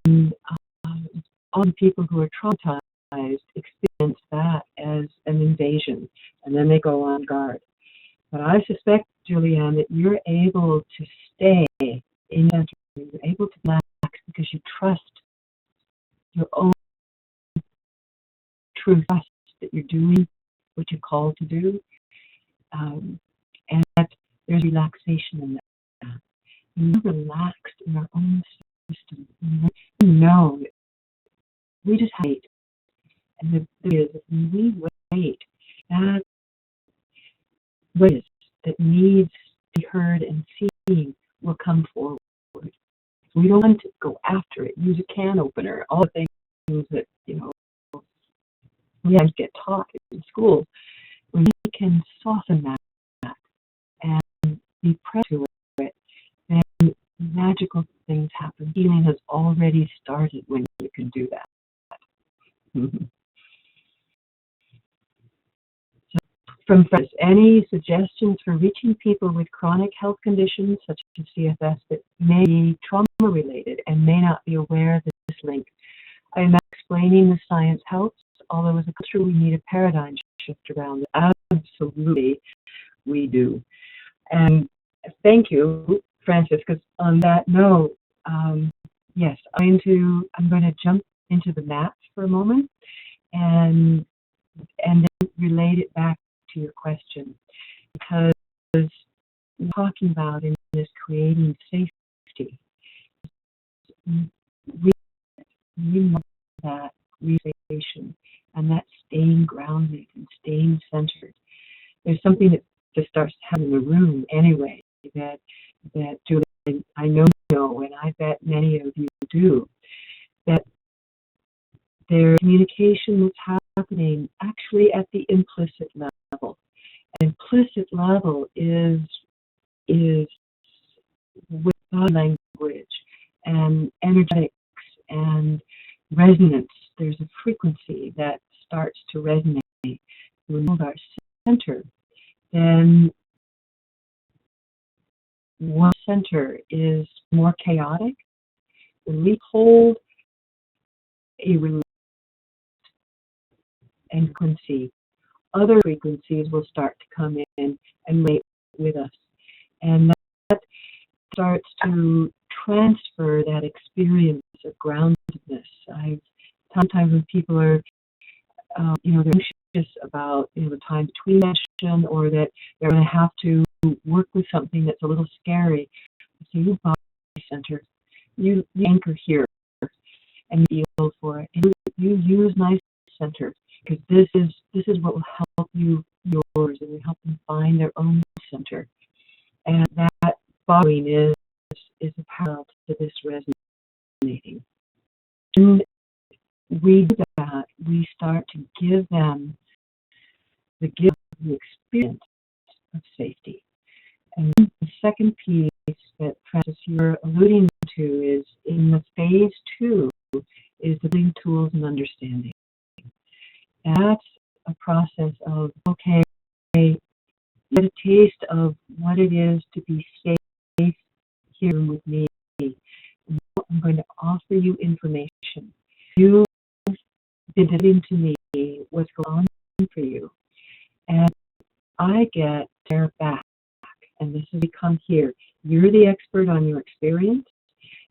And all the people who are traumatized experience that as an invasion, and then they go on guard. But I suspect, Julianne, that you're able to stay in center. You're able to relax because you trust your own true trust that you're doing what you're called to do, and that there's relaxation in that. We're relaxed in our own system. We know that we just wait, and the thing is, when we wait, that voice that needs to be heard and seen will come forward. We don't want to go after it, use a can opener, all the things that we have to get taught in school. When we can soften that and be present to it, then magical things happen. Healing has already started when you can do that. So, from friends, any suggestions for reaching people with chronic health conditions such as CFS that may be trauma-related and may not be aware of this link? I am explaining the science helps, although as a culture we need a paradigm shift around it. Absolutely, we do. And thank you, Francis, because on that note, yes, I'm going to jump into the maps for a moment and then relate it back to your question, because we're talking about in this creating safety. We know that relaxation and that staying grounded and staying centered. There's something that just starts happening in the room anyway that Julie, I know, and I bet many of you do, that there's communication that's happening actually at the implicit level. An implicit level is with body language and energetics and resonance. There's a frequency that starts to resonate. We move our center, then one center is more chaotic. When we hold a relaxed and frequency, other frequencies will start to come in and relate with us. And that starts to transfer that experience of groundedness. Sometimes when people are, they're anxious about, the time between session, or that they're going to have to work with something that's a little scary. So you body center, you anchor here, and you parallel to this resonating. When we do that, we start to give them the gift of the experience of safety. And the second piece that, Francis, you're alluding to is in the phase 2 is the building tools and understanding. And that's a process of, okay, get a taste of what it is to be safe here with me. I'm going to offer you information. You've been giving to me what's going on for you. And I get there back. And this has become here. You're the expert on your experience.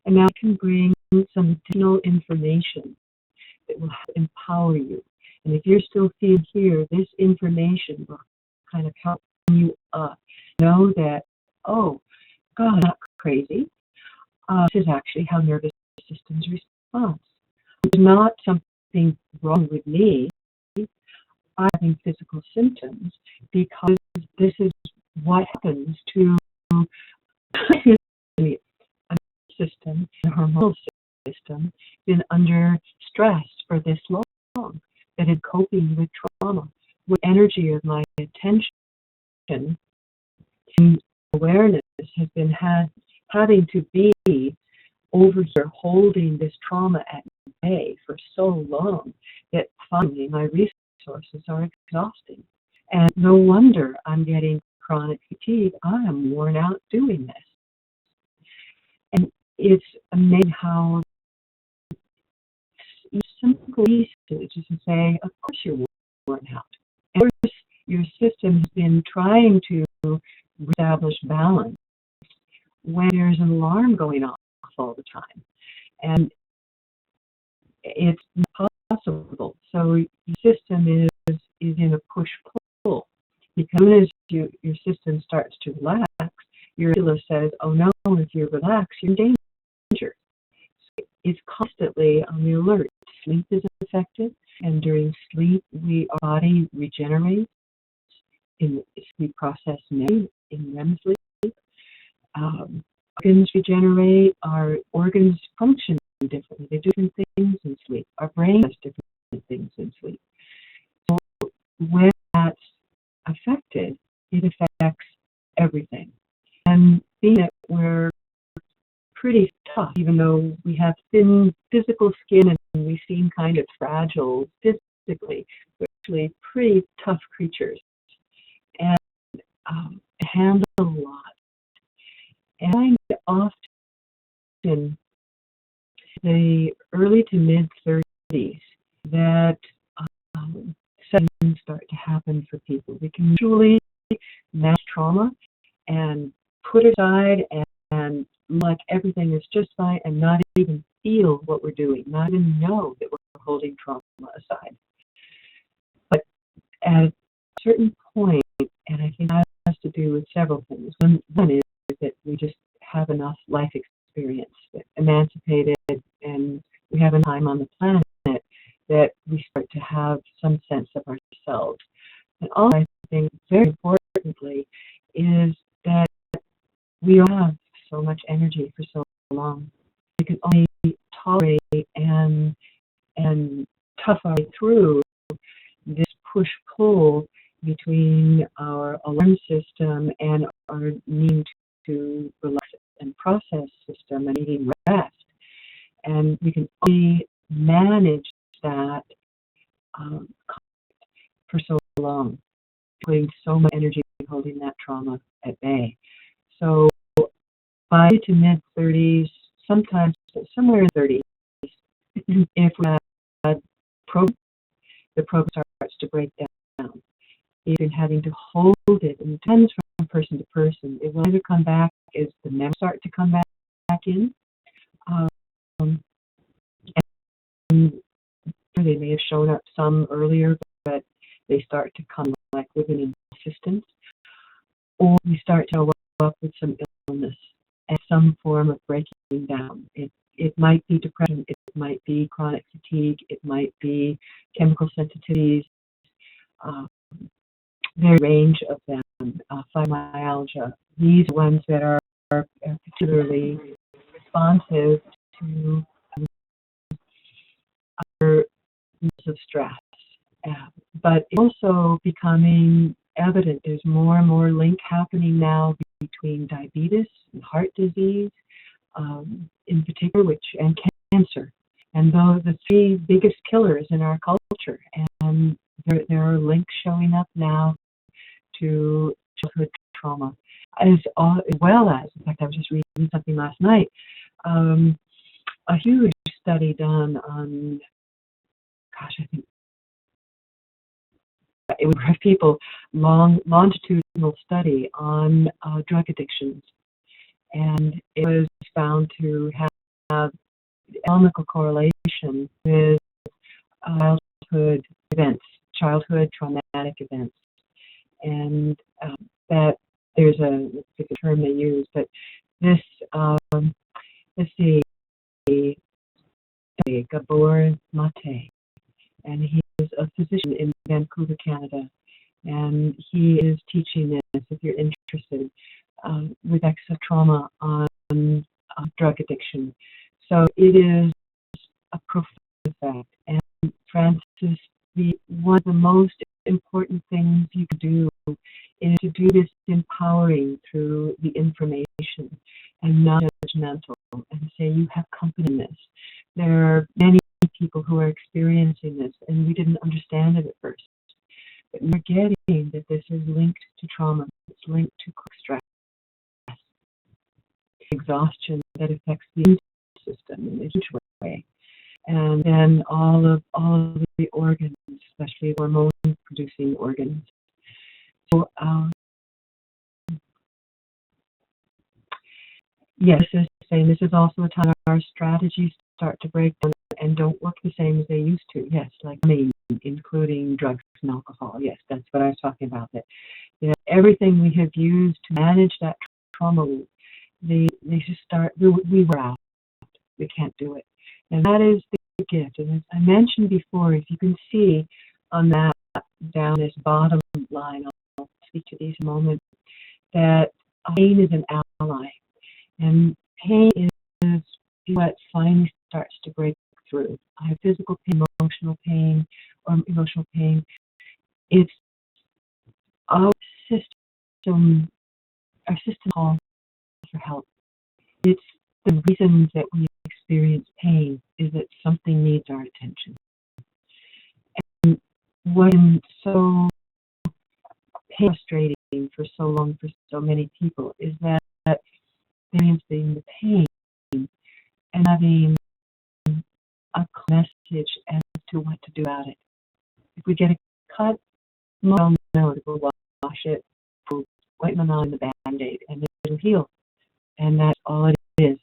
And now I can bring some additional information that will empower you. And if you're still feeling here, this information will kind of help you up. Know that, oh, God, I'm not crazy. This is actually how nervous systems respond. It's not something wrong with me. I'm having physical symptoms because this is what happens to the system, the hormonal system, been under stress for this long, that is coping with trauma, with energy of my attention and awareness has been having to be over here holding this trauma at bay for so long that finally my resources are exhausting. And no wonder I'm getting chronic fatigue. I am worn out doing this. And it's amazing how simple usage is to say, of course you're worn out. And of course your system has been trying to establish balance when there's an alarm going off all the time. And it's not possible. So your system is in a push-pull. Because as your system starts to relax, your amygdala says, oh no, if you're relaxed, you're in danger. So it's constantly on the alert. Sleep is affected, and during sleep, our body regenerates. In sleep process in REM sleep. Organs regenerate, our organs function differently. They do different things in sleep. Our brain does different things in sleep. So when that's affected, it affects everything. And being that we're pretty tough, even though we have thin physical skin and we seem kind of fragile physically, we're actually pretty tough creatures and handle a lot. And often the early to mid 30s that things start to happen for people. We can usually manage trauma and put it aside and like everything is just fine and not even feel what we're doing, not even know that we're holding trauma aside. But at a certain point, and I think that has to do with several things. One is that we just have enough life experience, emancipated, and we have enough time on the planet that we start to have some sense of ourselves. And also, I think very importantly is that we all have so much energy for so long. We can only tolerate and tough our way through this push-pull between our alarm system and our need to relax and process system and needing rest. And we can only manage that for so long, putting so much energy holding that trauma at bay. So by to mid 30s, sometimes somewhere in 30s, if we had the probe starts to break down. Even having to hold it, and it depends from person to person. It will either come back as the memories start to come back in, and they may have shown up some earlier, but they start to come like with an insistence, or we start to go up with some illness and some form of breaking down. It might be depression, it might be chronic fatigue, it might be chemical sensitivities, there's a range of them, fibromyalgia. These are ones that are particularly responsive to other use of stress. But it's also becoming evident. There's more and more link happening now between diabetes and heart disease, in particular, and cancer. And those are the three biggest killers in our culture. And there are links showing up now to childhood trauma, as well as, in fact, I was just reading something last night, a huge study done on, I think it was people, longitudinal study on drug addictions, and it was found to have economical correlation with childhood events, childhood traumatic events, and that there's a term they use, but this, let's see, Gabor Mate, and he is a physician in Vancouver, Canada, and he is teaching this, if you're interested, with extra trauma on drug addiction. So it is a profound effect. And Francis, one of the most important things you can do is to do this empowering through the information and not judgmental, and say you have company in this. There are many people who are experiencing this, and we didn't understand it at first. But we're getting that this is linked to trauma, it's linked to stress, exhaustion that affects the immune system in a huge way, and then all of the organs, especially hormone-producing organs. So, yes, this is also a time our strategies start to break down and don't work the same as they used to. Yes, like including drugs and alcohol. Yes, that's what I was talking about. That everything we have used to manage that trauma, they just start. We were out. We can't do it, and that is the gift. And as I mentioned before, if you can see on that down this bottom line, I'll speak to these in a moment, that pain is an ally, and pain is what finally starts to break through. I have physical pain, emotional pain, It's our system calls for help. It's the reasons that we experience pain is that something needs our attention. And what is so frustrating for so long for so many people is that experiencing the pain and having a message as to what to do about it. If we get a cut, we'll know that we'll wash it, we'll ointment on the Band-Aid, and it'll heal. And that's all it is.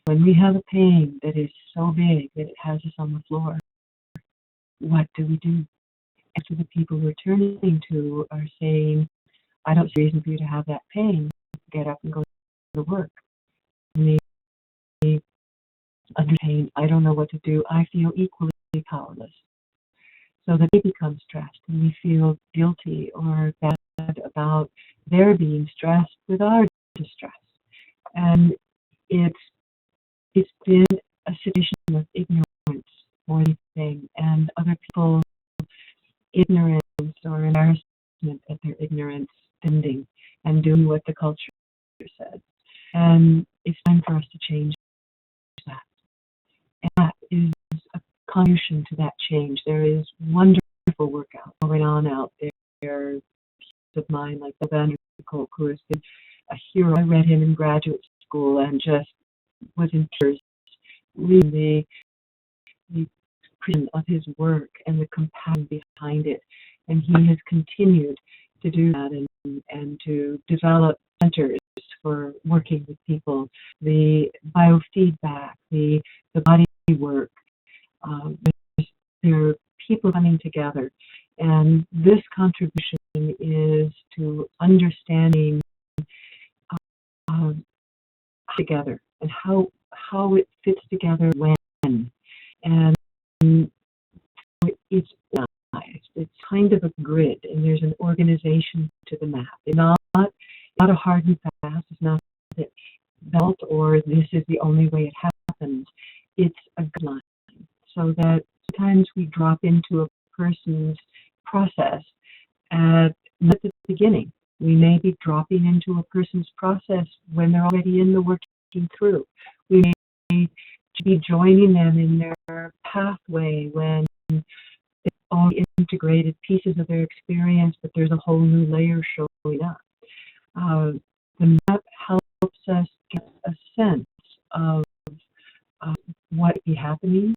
When we have a pain that is so big that it has us on the floor, what do we do? After the people we're turning to are saying, I don't see a reason for you to have that pain, get up and go to work. And they under pain, I don't know what to do, I feel equally powerless. So that they become stressed and we feel guilty or bad about their being stressed with our distress. And it's been a situation of ignorance more than anything, and other people's ignorance or embarrassment at their ignorance ending and doing what the culture says. And it's time for us to change that. And that is a contribution to that change. There is wonderful work going on out there of mine, like the Vanderkolk, who has been a hero. I read him in graduate school and just was in tears reading the print of his work and the compassion behind it. And he has continued to do that and to develop centers for working with people, the biofeedback, the body work. There are people coming together. And this contribution is to understanding together and how it fits together when. And it's kind of a grid, and there's an organization to the map. It's not a hard and fast. It's not that belt or this is the only way it happens. It's a guideline so that sometimes we drop into a person's process at not the beginning. We may be dropping into a person's process when they're already in the working through. We may be joining them in their pathway when it's all integrated pieces of their experience, but there's a whole new layer showing up. The map helps us get a sense of what is happening,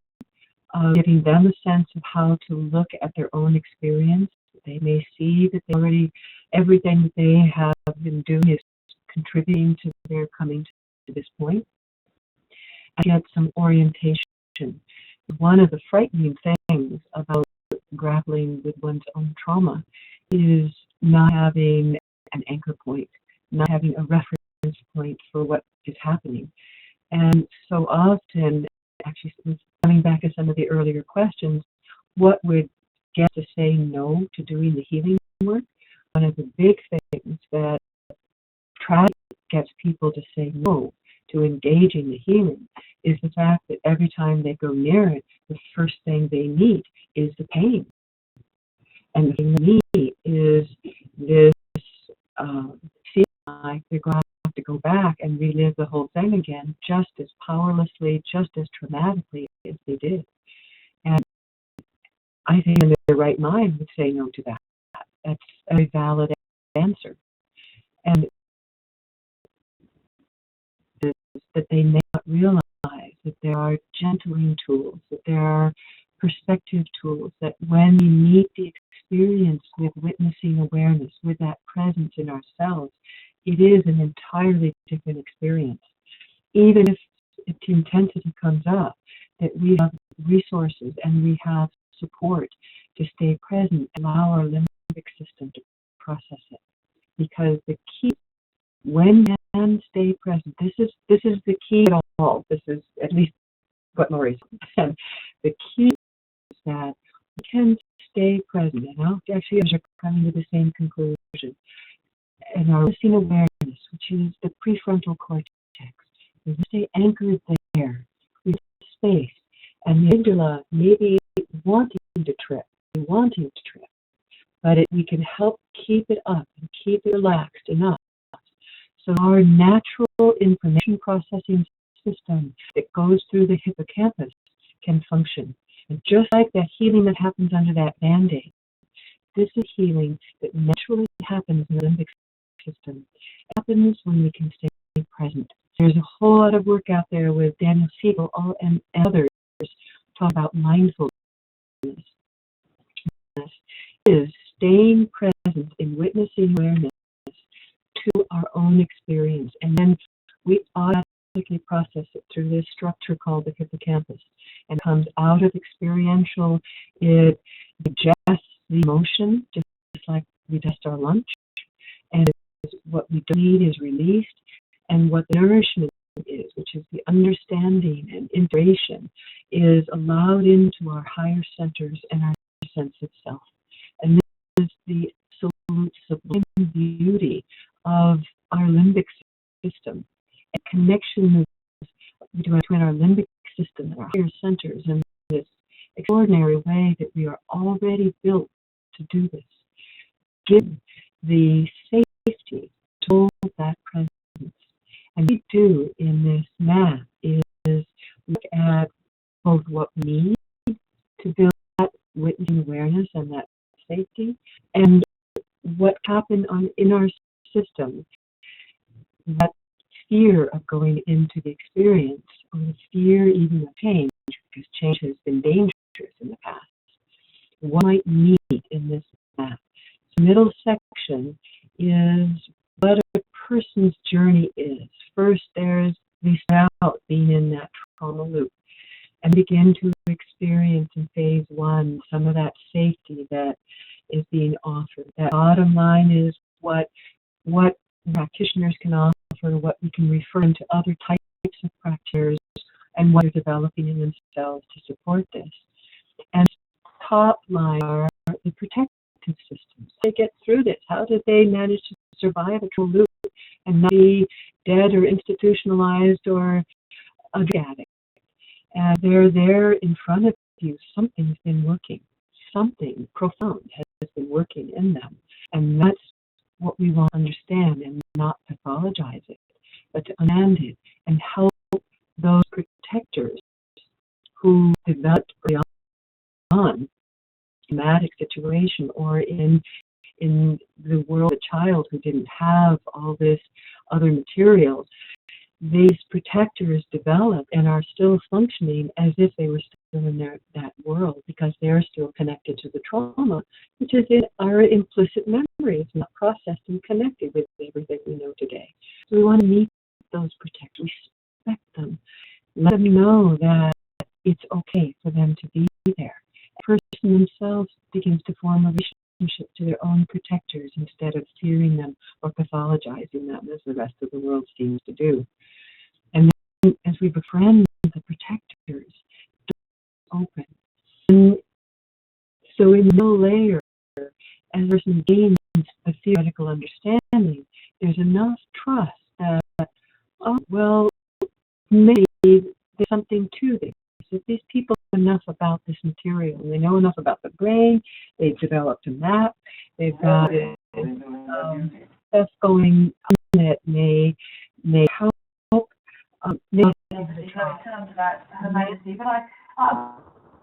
giving them a sense of how to look at their own experience. They may see that they already, everything that they have been doing is contributing to their coming to this point, and get some orientation. One of the frightening things about grappling with one's own trauma is not having an anchor point, not having a reference point for what is happening. And so often, actually, coming back to some of the earlier questions, what would get to say no to doing the healing work? One of the big things that gets people to say no to engaging the healing is the fact that every time they go near it, the first thing they meet is the pain. And the thing they meet is this feeling like they're going to have to go back and relive the whole thing again, just as powerlessly, just as traumatically as they did. And I think in their right mind would say no to that. That's a valid answer. And that they may not realize that there are gentling tools, that there are perspective tools, that when we meet the experience with witnessing awareness, with that presence in ourselves, it is an entirely different experience. Even if intensity comes up, that we have resources and we have support to stay present, allow our limbic system to process it. Because the key, when we can stay present, this is the key at all. This is at least what Laurie said. The key is that we can stay present, and actually others are coming to the same conclusion. And our listening awareness, which is the prefrontal cortex, we stay anchored there with space. And the amygdala may be wanting to trip, but we can help keep it up and keep it relaxed enough so our natural information processing system that goes through the hippocampus can function. And just like that healing that happens under that Band-Aid, this is healing that naturally happens in the limbic system. It happens when we can stay present. There's a whole lot of work out there with Daniel Siegel and others talk about mindfulness. Is staying present in witnessing awareness to our own experience. And then we automatically process it through this structure called the hippocampus and comes out of experiential. It digests the emotion, just like we digest our lunch. And what we don't need is released. And what the nourishment is, which is the understanding and integration, is allowed into our higher centers and our sense of self. And this is the absolute sublime beauty of our limbic system. A connection between our limbic system and our higher centers in this extraordinary way that we are already built to do this. Given the safety to hold that presence. And we do in this map is look at both what we need to build that witnessing awareness and that safety, and what happened in our system, that fear of going into the experience, or the fear even of change, because change has been dangerous in the past. What might meet in this map? The middle section is what a person's journey is. First, there's we start out being in that trauma loop and begin to experience in phase one some of that safety that is being offered. That bottom line is what practitioners can offer, what we can refer into other types of practitioners, and what they're developing in themselves to support this. And top line are the protective systems. They get through this. How did they manage to survive a trauma loop and not be dead or institutionalized or a drug addict. And they're there in front of you. Something's been working. Something profound has been working in them. And that's what we want to understand and not pathologize it, but to understand it and help those protectors who developed early on traumatic situation or in the world of a child who didn't have all this other material. These protectors develop and are still functioning as if they were still in that world because they're still connected to the trauma, which is in our implicit memory. It's not processed and connected with everything we know today. So we want to meet those protectors, respect them, let them know that it's okay for them to be there. The person themselves begins to form a relationship to their own protectors instead of fearing them or pathologizing them as the rest of the world seems to do. And then as we befriend the protectors, doors open. And so in the middle layer, as the person gains the theoretical understanding, there's enough trust that, oh, well, maybe there's something to this. If these people know enough about this material, and they know enough about the brain, they've developed a map, they've got stuff going on that may help.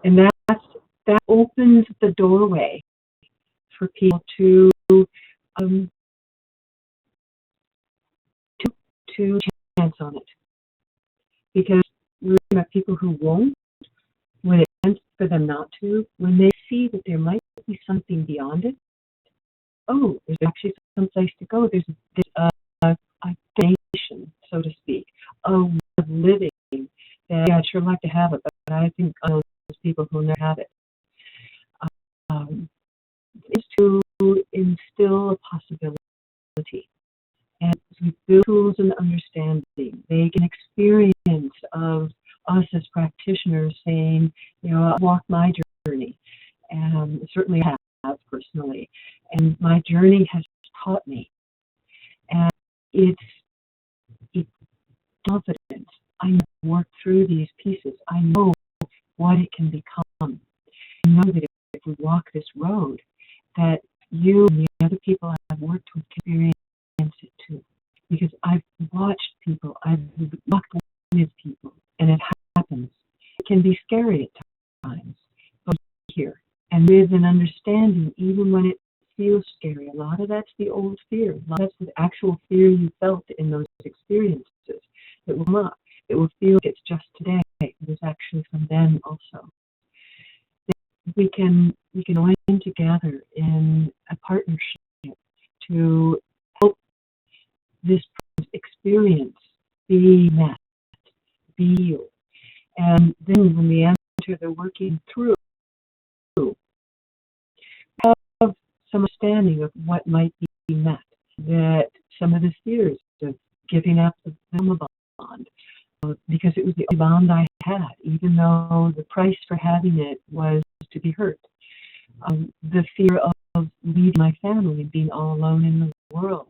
And that opens the doorway for people to chance on it. Because we have people who won't, when it's meant for them not to, when they see that there might be something beyond it, oh, there's actually some place to go. There's a foundation, so to speak, of living. And yeah, I'd sure like to have it, but I think those people who never have it. Is to instill a possibility. And with build tools and understanding, they can experience of us as practitioners saying, I walked my journey, and certainly I have personally, and my journey has taught me. And it's confidence. I work through these pieces. I know what it can become. I know that if we walk this road, that you and the other people I've worked with can experience it too. Because I've watched people, I've walked with people, and it happens. It can be scary at times, but here. And with an understanding, even when it feels scary, a lot of that's the old fear. A lot of that's the actual fear you felt in those experiences. It will not. It will feel like it's just today. It was actually from then also. We can join together in a partnership to help this experience be met, be healed. And then when we enter the working through, have some understanding of what might be met, that some of the fears of giving up the trauma bond, because it was the only bond I had, even though the price for having it was to be hurt. The fear of leaving my family and being all alone in the world,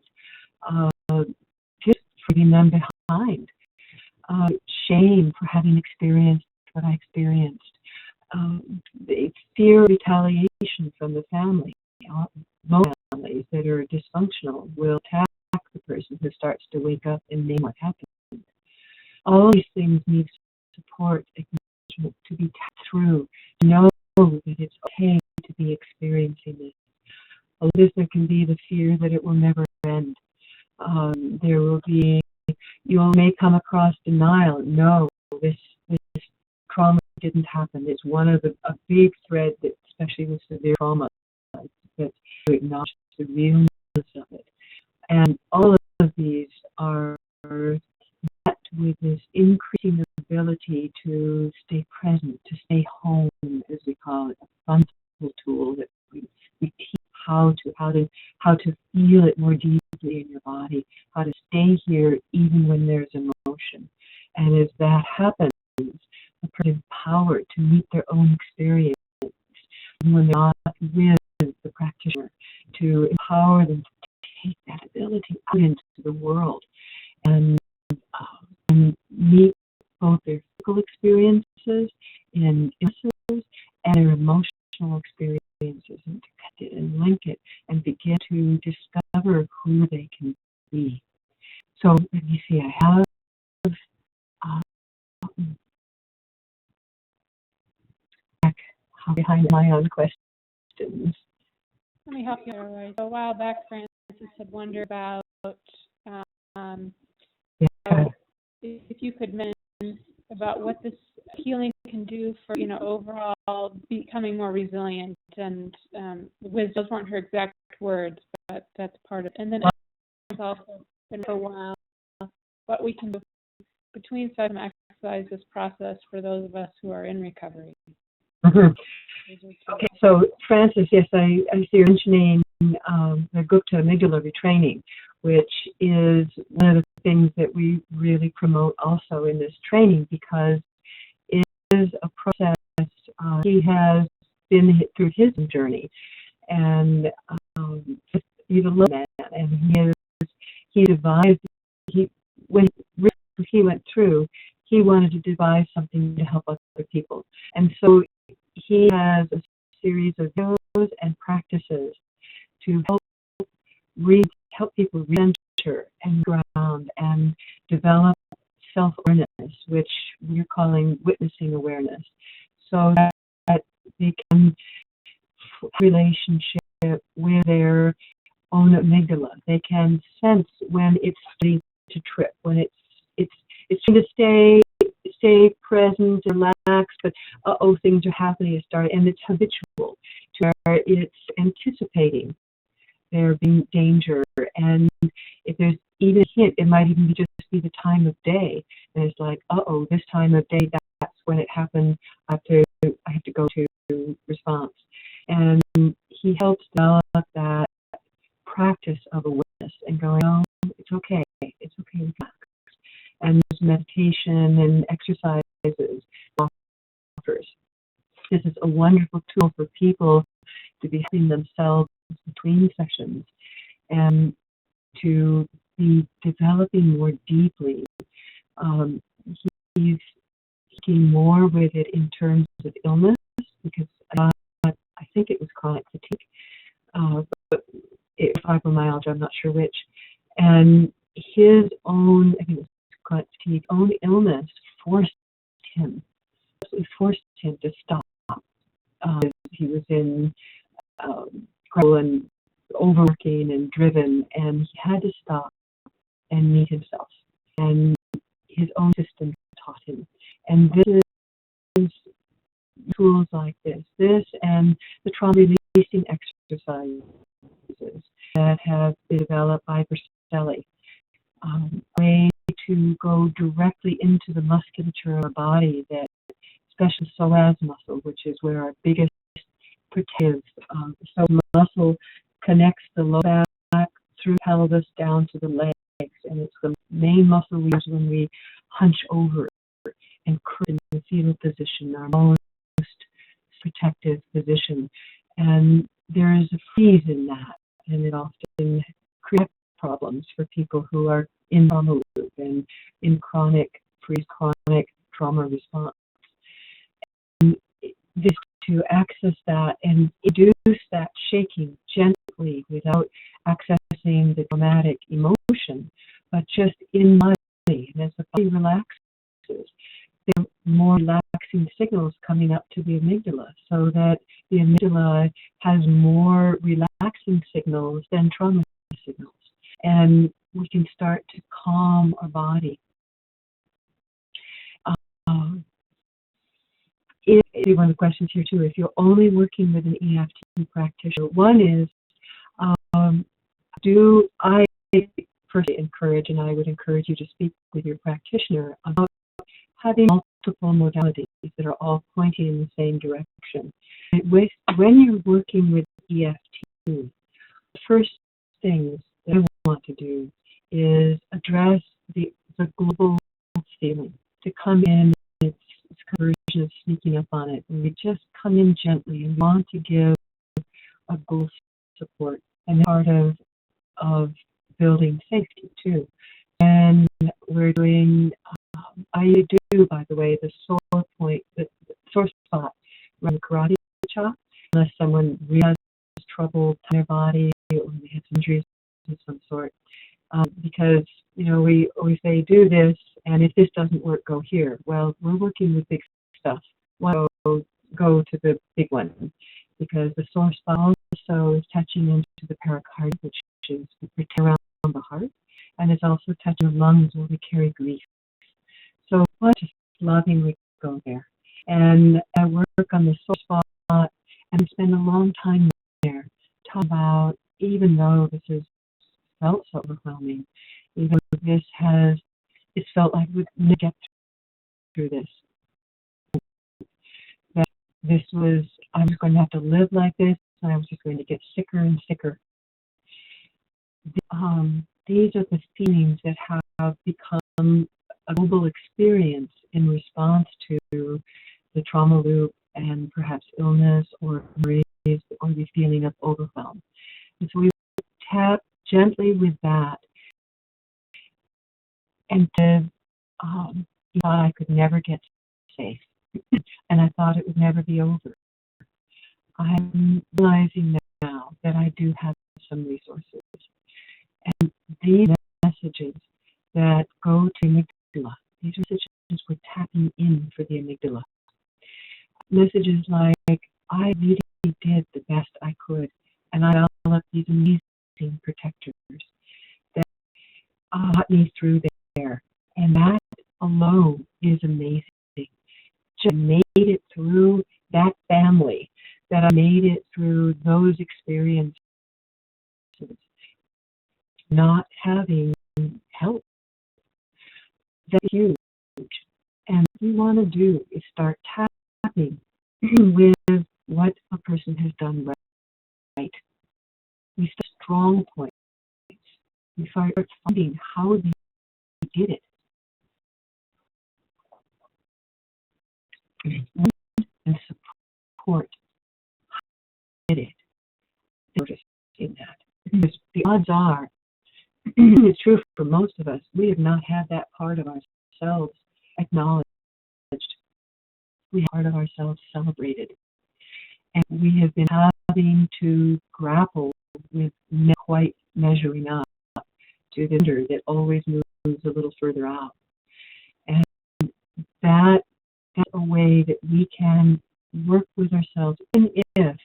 just leaving them behind, shame for having experienced what I experienced, the fear of retaliation from the family. Most families that are dysfunctional will attack the person who starts to wake up and name what happened. All these things need support, acknowledgement, to be tapped through, to know that it's okay to be experiencing this. There can be the fear that it will never end. There will be, you may come across denial. No, this trauma didn't happen. It's one of a big thread that, especially with severe trauma, that to acknowledge the realness of it. And all of these are met with this increasing ability to stay present, to stay home, as we call it, a fundamental tool that we teach how to feel it more deeply in your body, how to stay here even when there's emotion. And as that happens, the person is empowered to meet their own experience when they're not with the practitioner, to empower them to take that ability out into the world and physical experiences, in illnesses, and their emotional experiences, and to cut it and link it and begin to discover who they can be. So let me see, I have behind my own questions. Let me help you. So a while back, Frances had wondered about if you could mention about what this healing can do for, overall becoming more resilient. And those weren't her exact words, but that's part of it. And then also been for a while what we can do between some exercise this process for those of us who are in recovery. Mm-hmm. Okay, so Frances, yes, I see you're mentioning the Gupta amygdala retraining, which is one of the things that we really promote also in this training, because it is a process. He has been through his journey, and he's a little man, and he devised. When he went through, he wanted to devise something to help other people, and so he has a series of videos and practices to help people re-enter and ground and develop self-awareness, which we're calling witnessing awareness, so that they can relationship with their own amygdala. They can sense when it's starting to trip, when it's trying to stay present, relaxed, but things are happening, and it's habitual, to where it's anticipating there being danger. And if there's even a hint, it might even just be the time of day, and it's like, this time of day, that's when it happened. I have to go to response. And he helps develop that practice of awareness and going, it's okay, relax. And there's meditation and exercises offers. This is a wonderful tool for people to be helping themselves between sessions and to be developing more deeply. He's working more with it in terms of illness, because I think it was chronic fatigue, but fibromyalgia, I'm not sure which. And his own, I think it was chronic fatigue, own illness forced him to stop. He was in trouble and overworking and driven, and he had to stop and meet himself. And his own system taught him. And this is tools like this and the trauma releasing exercises that have been developed by Berselli, way to go directly into the musculature of our body, that especially psoas muscle, which is where our biggest protective muscle connects the low back through pelvis down to the legs, and it's the main muscle we use when we hunch over and curl in the fetal position, our most protective position. And there is a freeze in that, and it often creates problems for people who are in trauma loop and in chronic trauma response. And this to access that and induce that shaking gently without accessing the traumatic emotion, but just in the body. And as the body relaxes, there are more relaxing signals coming up to the amygdala, so that the amygdala has more relaxing signals than trauma signals. And we can start to calm our body. One of the questions here too, if you're only working with an EFT practitioner, one is, do I first encourage, and I would encourage you to speak with your practitioner about having multiple modalities that are all pointing in the same direction. When you're working with EFT, the first things that I want to do is address the global feeling, to come in. It's a version of sneaking up on it, and we just come in gently and want to give a goal support, and part of building safety too. And we're doing I do, by the way, the sore point, the sore spot around the karate chop, unless someone really has trouble in their body or they have injuries of some sort. Because, we say do this, and if this doesn't work, go here. Well, we're working with big stuff. Why go to the big one? Because the sore spot also is touching into the pericardium, which is around the heart, and it's also touching the lungs where we carry grief. So let's just lovingly go there. And I work on the sore spot and spend a long time there, talk about, even though this has felt so overwhelming, even though it's felt like we couldn't get through this. That I was going to have to live like this, and I was just going to get sicker and sicker. These are the feelings that have become a global experience in response to the trauma loop and perhaps illness or memories or the feeling of overwhelm. And so we tap gently with that, and I thought I could never get safe, and I thought it would never be over. I'm realizing now that I do have some resources, and these messages that go to amygdala, these messages we're tapping in for the amygdala. Messages like, I really did the best I could, and I developed these amazing protectors that got me through there. And that alone is amazing. Just made it through that family, that I made it through those experiences, not having help. That's huge. And what we want to do is start tapping with what a person has done right. We start strong points. We start finding how they did it. And support how they did it. Notice in that. Because the odds are, it's true for most of us, we have not had that part of ourselves acknowledged. We have part of ourselves celebrated. And we have been having to grapple with not quite measuring up to the standard that always moves a little further out. And that's a way that we can work with ourselves, even if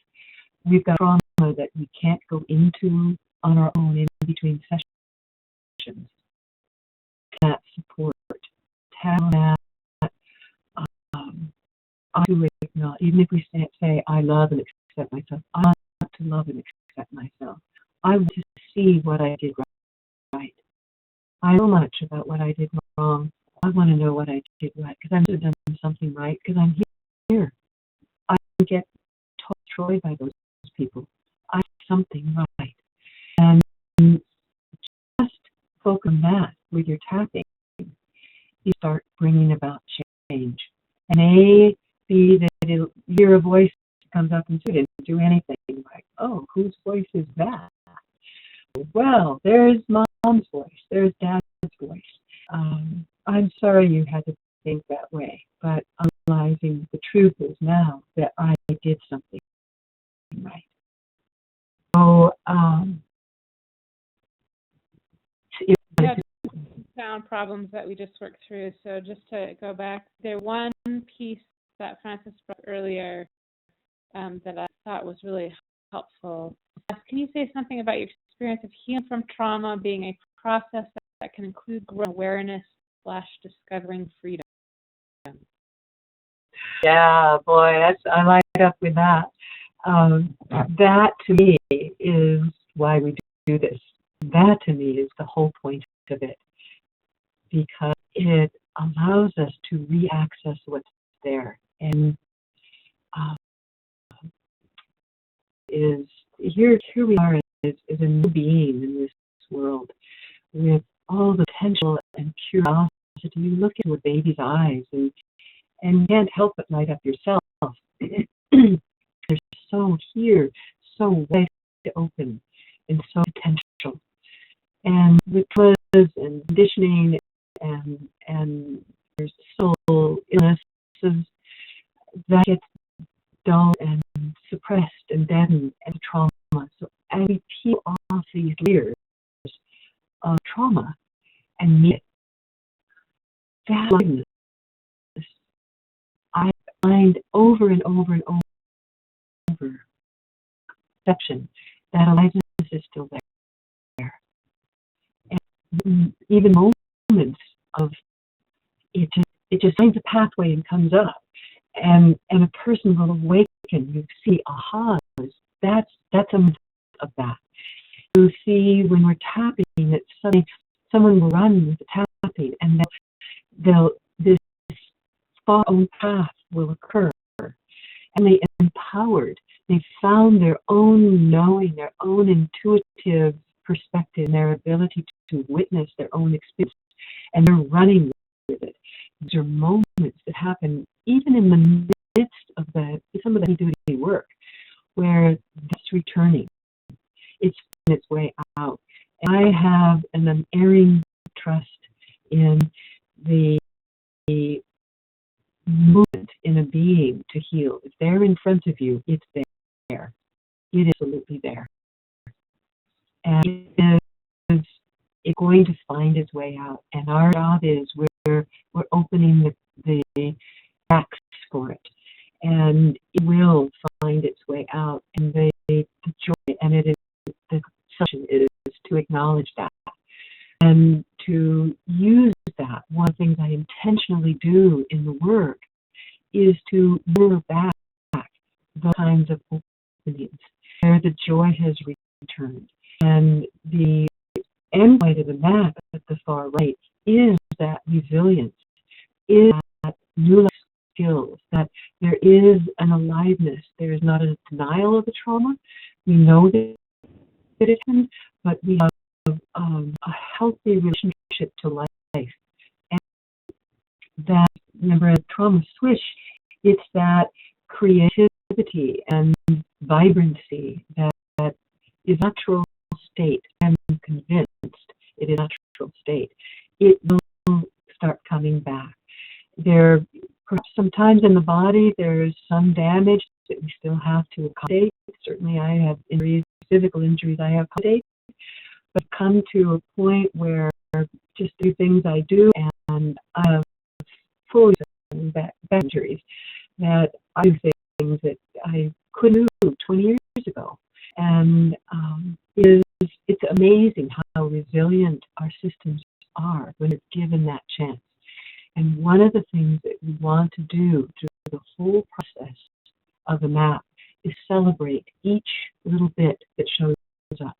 we've got trauma that we can't go into on our own in between sessions. That support, tap that, even if we say, I love and accept myself, I want to love and accept myself. I want to see what I did right. I know much about what I did wrong. I want to know what I did right, because I must have done something right, because I'm here. I get destroyed by those people. I did something right. And just focus on that with your tapping. You start bringing about change. And may be that it'll hear a voice comes up and didn't do anything. Like, oh, whose voice is that? Well, there's mom's voice. There's dad's voice. I'm sorry you had to think that way, but I'm realizing the truth is now that I did something right. So, sound problems that we just worked through. So just to go back, there one piece that Frances brought earlier that I thought was really helpful. Can you say something about your experience of healing from trauma being a process that can include awareness / discovering freedom? Yeah, boy, I light up with that. That to me is why we do this. That to me is the whole point of it, because it allows us to re-access what's there. And here we are as a new being in this world with all the potential and curiosity. You look into a baby's eyes and you can't help but light up yourself. They're so here, so wide open, and so potential. And with traumas and conditioning and soul illnesses that gets dull and suppressed and deadened as trauma. So as we peel off these layers of trauma and meet that aliveness, I find over and over and over perception that aliveness is still there. And even moments of it just finds a pathway and comes up. And a person will awaken. You see ahas. That's a moment of that. You see when we're tapping that suddenly someone will run with the tapping, and this far own path will occur. And they empowered. They found their own knowing, their own intuitive perspective, their ability to witness their own experience, and they're running with it. These are moments that happen even in the midst of some of the heavy-duty work, where that's returning. It's on its way out. And I have an unerring trust in the movement in a being to heal. If they're in front of you, it's there. It is absolutely there. And it's going to find its way out. And our job is we're opening the cracks for it. And it will find its way out. And the joy, and it is the session is to acknowledge that. And to use that, one of the things I intentionally do in the work is to mirror back those kinds of openings where the joy has returned. And the end point of the map at the far right is that resilience, is that new life skills, that there is an aliveness. There is not a denial of the trauma. We know that it happened, but we have a healthy relationship to life. And that, remember, a trauma switch, it's that creativity and vibrancy that is natural state. I'm convinced it is natural state. It will start coming back. There, perhaps sometimes in the body, there's some damage that we still have to accommodate. Certainly I have injuries, physical injuries I have to accommodate, but come to a point where just do things I do, and I have fully back injuries that I do things that I couldn't do 20 years ago. And it's amazing how resilient our systems are when it's given that chance. And one of the things that we want to do through the whole process of the map is celebrate each little bit that shows up.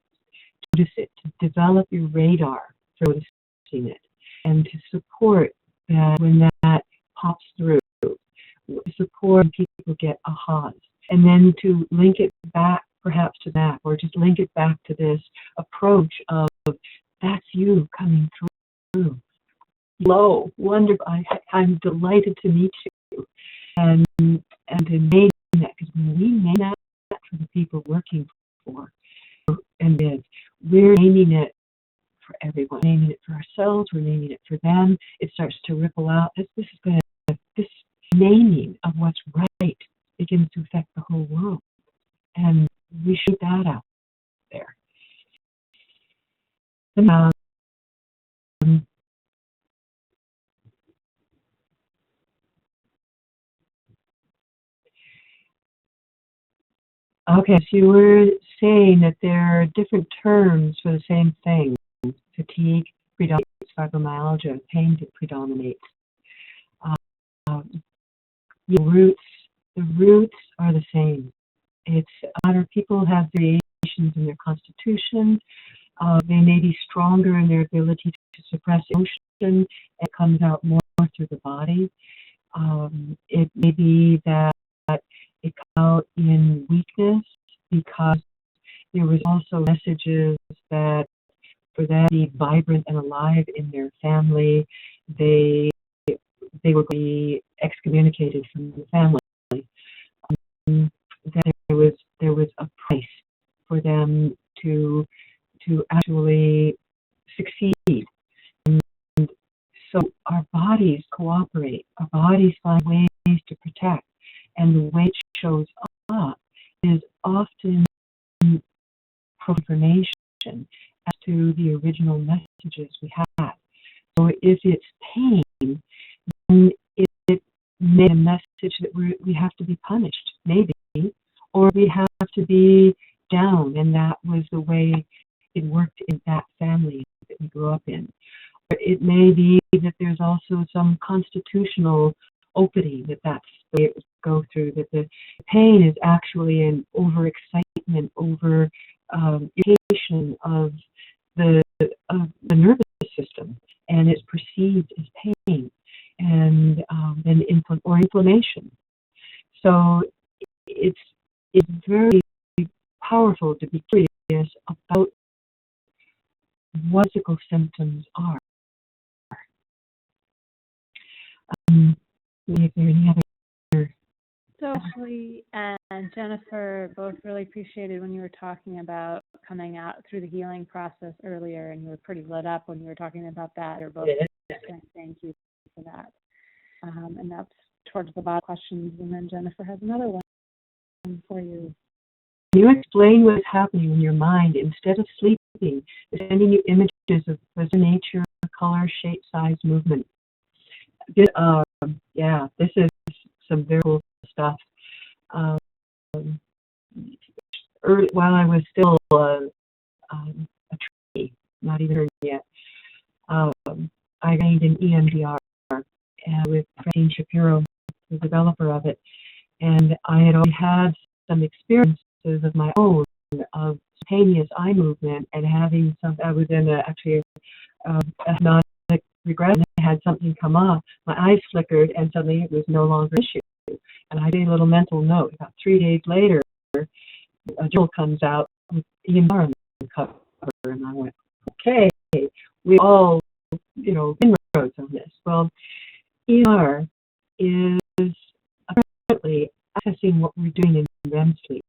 Notice it, to develop your radar for noticing it, and to support that when that pops through, support when people get ahas, and then to link it back perhaps to that, or just link it back to this approach of that's you coming through. Hello, wonderful. I'm delighted to meet you, and to name that, because when we name that for the people working for, and we're naming it for everyone, we're naming it for ourselves, we're naming it for them. It starts to ripple out. This naming of what's right begins to affect the whole world, and we shoot that out there. And, okay, so you were saying that there are different terms for the same thing. Fatigue predominates, fibromyalgia, pain predominates. The roots are the same. It's a matter of people have variations in their constitution. They may be stronger in their ability to suppress emotion. It comes out more through the body. It may be that it comes out in weakness, because there was also messages that for them to be vibrant and alive in their family, they would be excommunicated from the family. That there was a price for them to actually succeed. And so our bodies cooperate. Our bodies find ways to protect. And the way it shows up is often information as to the original messages we had. So if it's pain, then it may be a message that we have to be punished, maybe, or we have to be down, and that was the way it worked in that family that we grew up in. It may be that there's also some constitutional opening that's the way it would go through, that the pain is actually an overexcitement, over irritation of the nervous system, and it's perceived as pain and then inflammation. So it's very powerful to be curious about what physical symptoms are. If there are any other. So Ashley and Jennifer both really appreciated when you were talking about coming out through the healing process earlier, and you were pretty lit up when you were talking about that. Or both saying thank you for that. And that's towards the bottom questions. And then Jennifer has another one for you. Can you explain what's happening in your mind instead of sleeping? It's sending you images of nature, color, shape, size, movement. Yeah, this is some very cool stuff. While I was still a tree, not even heard yet, I trained in EMDR with Francine Shapiro, the developer of it, and I had already had some experiences of my own of spontaneous eye movement and having some. I was in a hypnotic regression. I had something come up, my eyes flickered, and suddenly it was no longer an issue. And I did a little mental note. About 3 days later, a journal comes out with EMDR on the cover, and I went, okay, we all, inroads on this. Well, EMDR is apparently accessing what we're doing in REM sleep,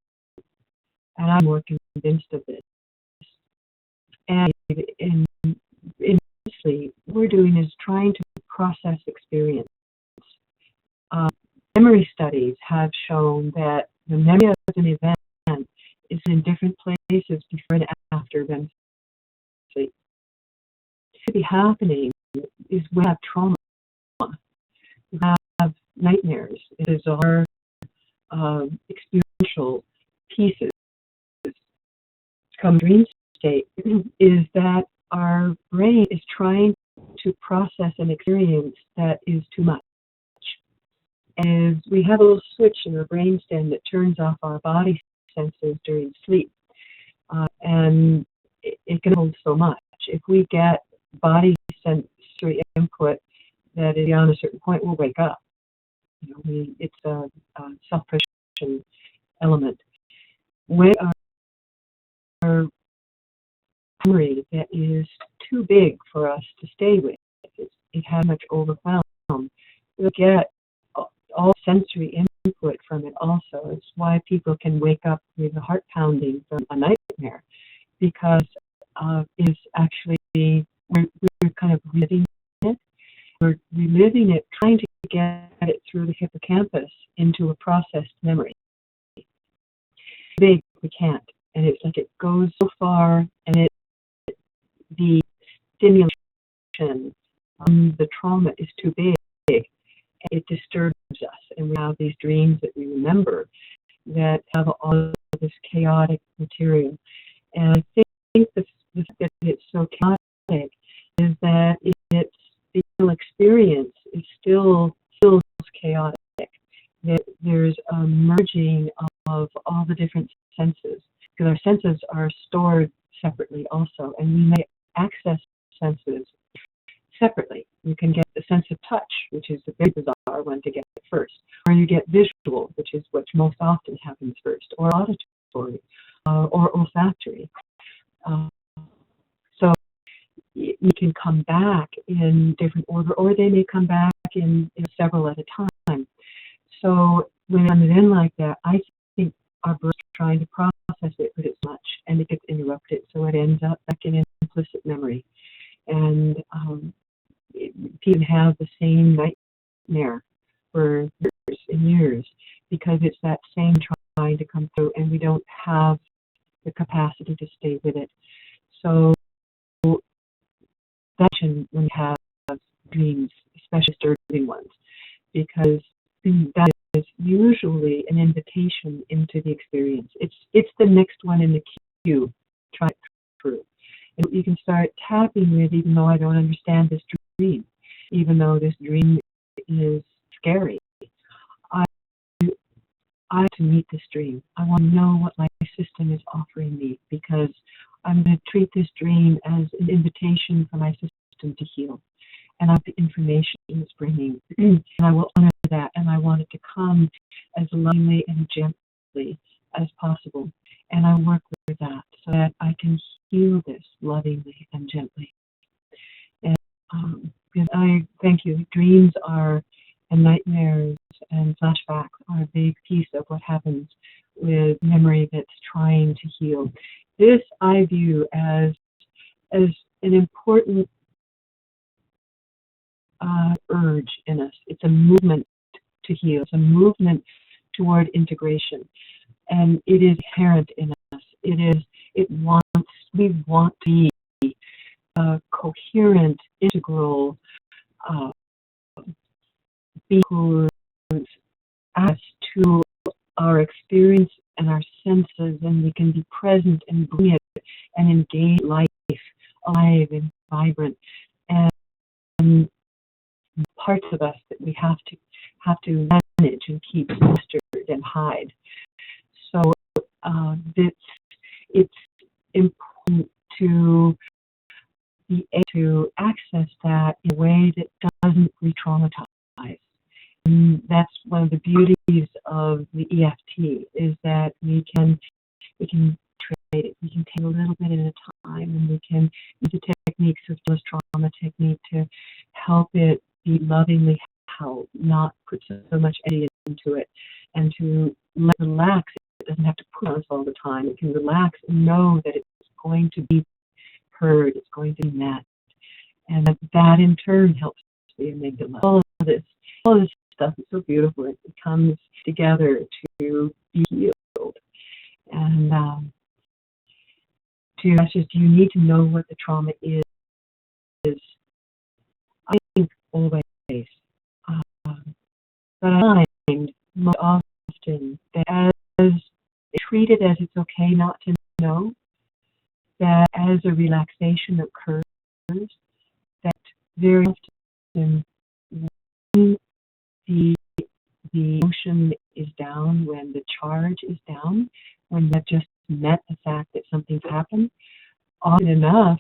and I'm more convinced of this. And in sleep, what we're doing is trying to process experience. Memory studies have shown that the memory of an event is in different places before and after REM sleep. What should be happening is we have trauma, we have nightmares. It is our experiential pieces. Come dream state is that our brain is trying to process an experience that is too much. And we have a little switch in our brainstem that turns off our body senses during sleep. And it can hold so much. If we get body sensory input that is beyond a certain point, we'll wake up. It's a self-preservation element. When our memory that is too big for us to stay with, it has much overwhelm, we'll get all sensory input from it also. It's why people can wake up with a heart pounding from a nightmare, because it's actually, we're kind of reliving it. We're reliving it, trying to get it through the hippocampus into a processed memory. Big, we can't. And it's like it goes so far, and the stimulation, the trauma is too big. It disturbs us, and we have these dreams that we remember that have all of this chaotic material. And I think the fact that it's so chaotic is that the real experience is still chaotic. That there's a merging of all the different senses, because our senses are stored separately also, and we may access senses separately. You can get the sense of touch, which is the very bizarre one to get first, or you get visual, which is what most often happens first, or auditory, or olfactory. So you can come back in different order, or they may come back in several at a time. So when I'm in like that, I think our brain's trying to process it, but it's much, and it gets interrupted, so it ends up back in implicit memory. And people have the same nightmare for years and years because it's that same trying to come through and we don't have the capacity to stay with it. So that's when we have dreams, especially disturbing ones, because that is usually an invitation into the experience. It's the next one in the queue. Try it through. And you can start tapping with, even though I don't understand this dream, even though this dream is scary. I have to meet this dream. I want to know what my system is offering me because I'm going to treat this dream as an invitation for my system to heal. And I have the information it's bringing. And I will honor that. And I want it to come as lovingly and gently as possible. And I work with that so that I can heal this lovingly and gently. And because I thank you. Dreams are, and nightmares and flashbacks are a big piece of what happens with memory that's trying to heal. This I view as an important urge in us. It's a movement to heal. It's a movement toward integration, and it is inherent in us. We want to be a coherent, integral being who adds to our experience and our senses, and we can be present and bring it and engage life alive and vibrant. And parts of us that we have to manage and keep sequestered and hide. So it's important to be able to access that in a way that doesn't re-traumatize. And that's one of the beauties of the EFT is that we can trade it. We can take a little bit at a time, and we can use the techniques of trauma technique to help it be lovingly held, not put so much energy into it, and to relax. It doesn't have to put on us all the time. It can relax and know that it's going to be heard, it's going to be met, and that in turn helps the amygdala. All of this stuff is so beautiful. It comes together to be healed, and you need to know what the trauma is. I think always, but I find most often that as treated as it's okay not to know, that as a relaxation occurs, that very often when the emotion is down, when the charge is down, when you've just met the fact that something's happened, often enough,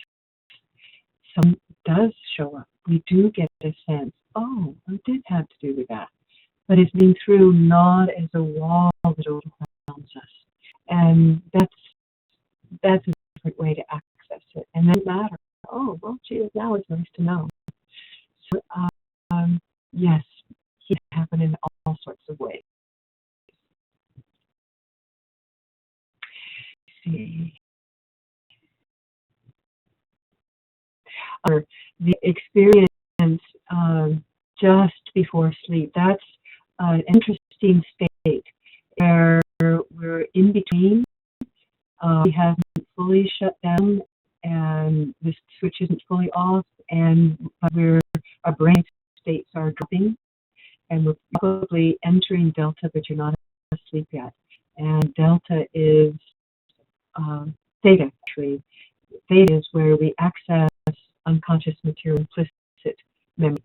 some does show up. We do get a sense, oh, it did have to do with that. But it's been through not as a wall that overwhelms us. And that's a different way to access it. And then matter. Oh, well, gee, now it's nice to know. So, yes, it can happen in all sorts of ways. Let's see. Or the experience just before sleep. That's an interesting state where we're in between. We haven't fully shut down, and the switch isn't fully off, and our brain states are dropping, and we're probably entering delta, but you're not asleep yet. And delta is theta, actually. Theta is where we access unconscious material, implicit memory.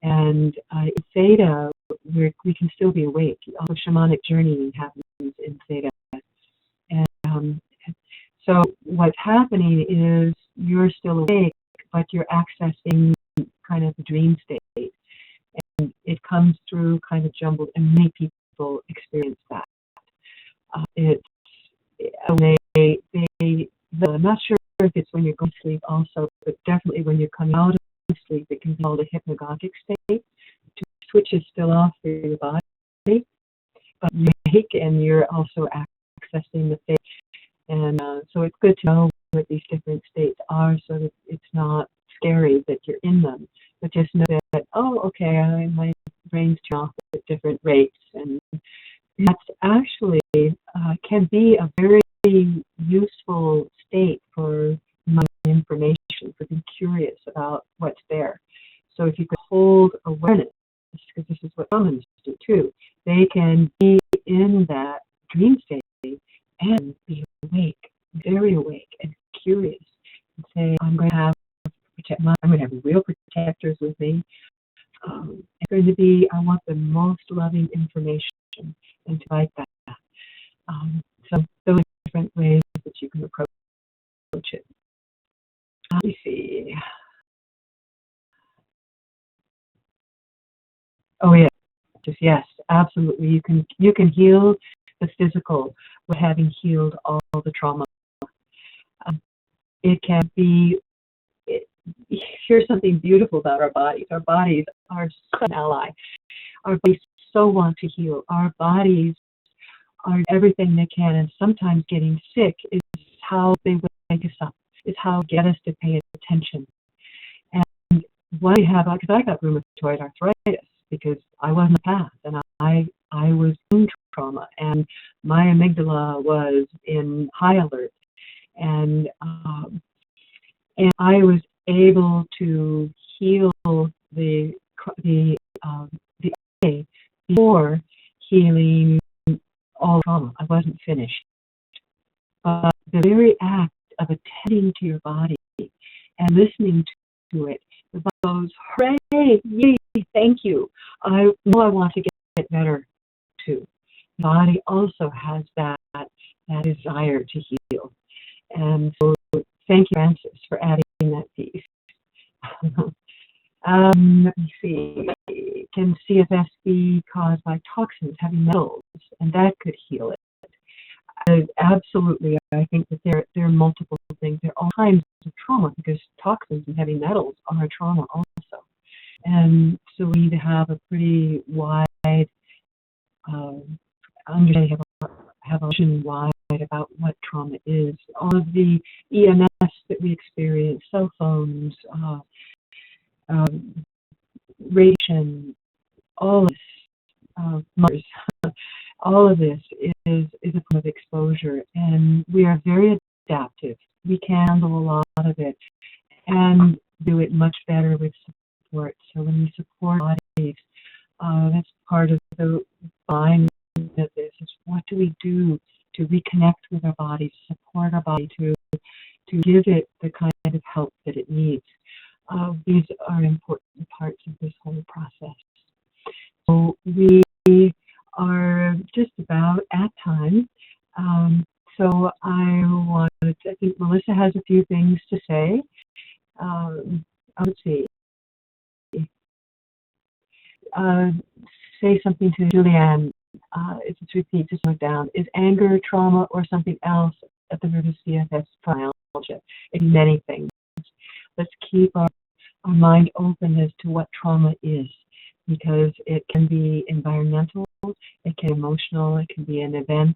And in theta, we can still be awake. Also, shamanic journeying happens in theta. And so what's happening is you're still awake, but you're accessing kind of the dream state. And it comes through kind of jumbled, and many people experience that. I'm not sure if it's when you're going to sleep also, but definitely when you're coming out of sleep, it can be called a hypnagogic state. The switch is still off for your body, but you're awake and you're also accessing the state. And so it's good to know what these different states are so that it's not scary that you're in them, but just know that, oh, okay, my brains turn off at different rates, and that's actually can be a very useful state for my information, for being curious about what's there. So if you could hold awareness, because this is what shamans do too, they can be in that dream state and be awake, very awake and curious, and say, I'm going to have real protectors with me. It's going to be, I want the most loving information, and to invite that. So those are different ways that you can approach it. Let me see. Oh yeah, yes, absolutely. You can heal the physical with having healed all the trauma. It can be. Here's something beautiful about our bodies. Our bodies are such an ally. Our bodies so want to heal. Our bodies are everything they can, and sometimes getting sick is how they wake us up. It's how they get us to pay attention. And what we have, because I got rheumatoid arthritis because I wasn't a path, and I was in trauma, and my amygdala was in high alert, and I was able to heal the before healing all trauma. I wasn't finished. But the very act of attending to your body and listening to it, the body goes, hooray, yay, thank you. I know I want to get better too. The body also has that desire to heal. And so thank you, Francis, for adding that piece. Let me see. Can CFS be caused by toxins, heavy metals, and that could heal it? Absolutely. I think that there are multiple things. There are all kinds of trauma, because toxins and heavy metals are trauma also. And so we need to have a pretty wide understanding, have a vision wide about what trauma is. All of the EMS that we experience, cell phones, radiation, all of this, Mars, all of this is a form of exposure, and we are very adaptive. We can handle a lot of it and do it much better with support. So when we support bodies, that's part of the mind of this, is what do we do to reconnect with our body, support our body, to give it the kind of help that it needs. These are important parts of this whole process. So we are just about at time. So I think Melissa has a few things to say. Let's see. Say something to Julianne. If it's repeat, just note down. Is anger trauma or something else at the root of CFS fibromyalgia? It's many things. Let's keep our mind open as to what trauma is, because it can be environmental, it can be emotional, it can be an event,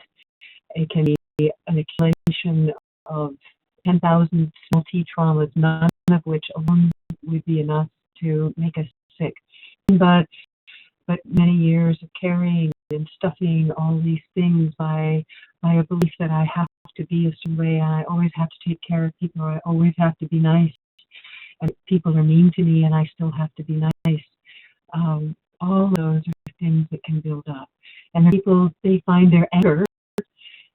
it can be an accumulation of 10,000 small t traumas, none of which alone would be enough to make us sick. But many years of carrying and stuffing all these things by a belief that I have to be a certain way, I always have to take care of people, or I always have to be nice, and people are mean to me and I still have to be nice. All of those are things that can build up. And people, they find their anger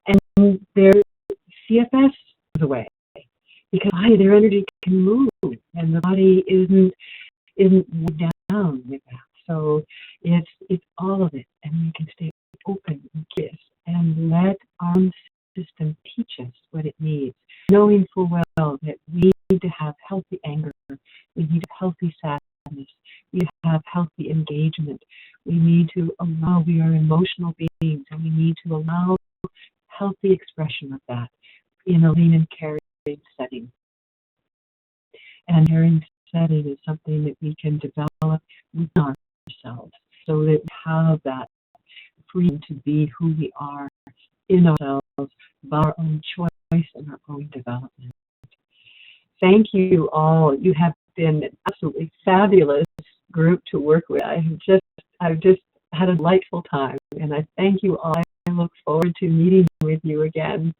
and their CFS goes away, because their energy can move and the body isn't weighed down with that. So it's all of it, and we can stay open and curious and let our own system teach us what it needs, knowing full well that we need to have healthy anger, we need healthy sadness, we need to have healthy engagement, we need to allow, we are emotional beings, and we need to allow healthy expression of that in a loving and caring setting. And caring setting is something that we can develop within ourselves, so that we have that freedom to be who we are in ourselves by our own choice and our own development. Thank you all. You have been absolutely fabulous group to work with. I've just had a delightful time, and I thank you all. I look forward to meeting with you again.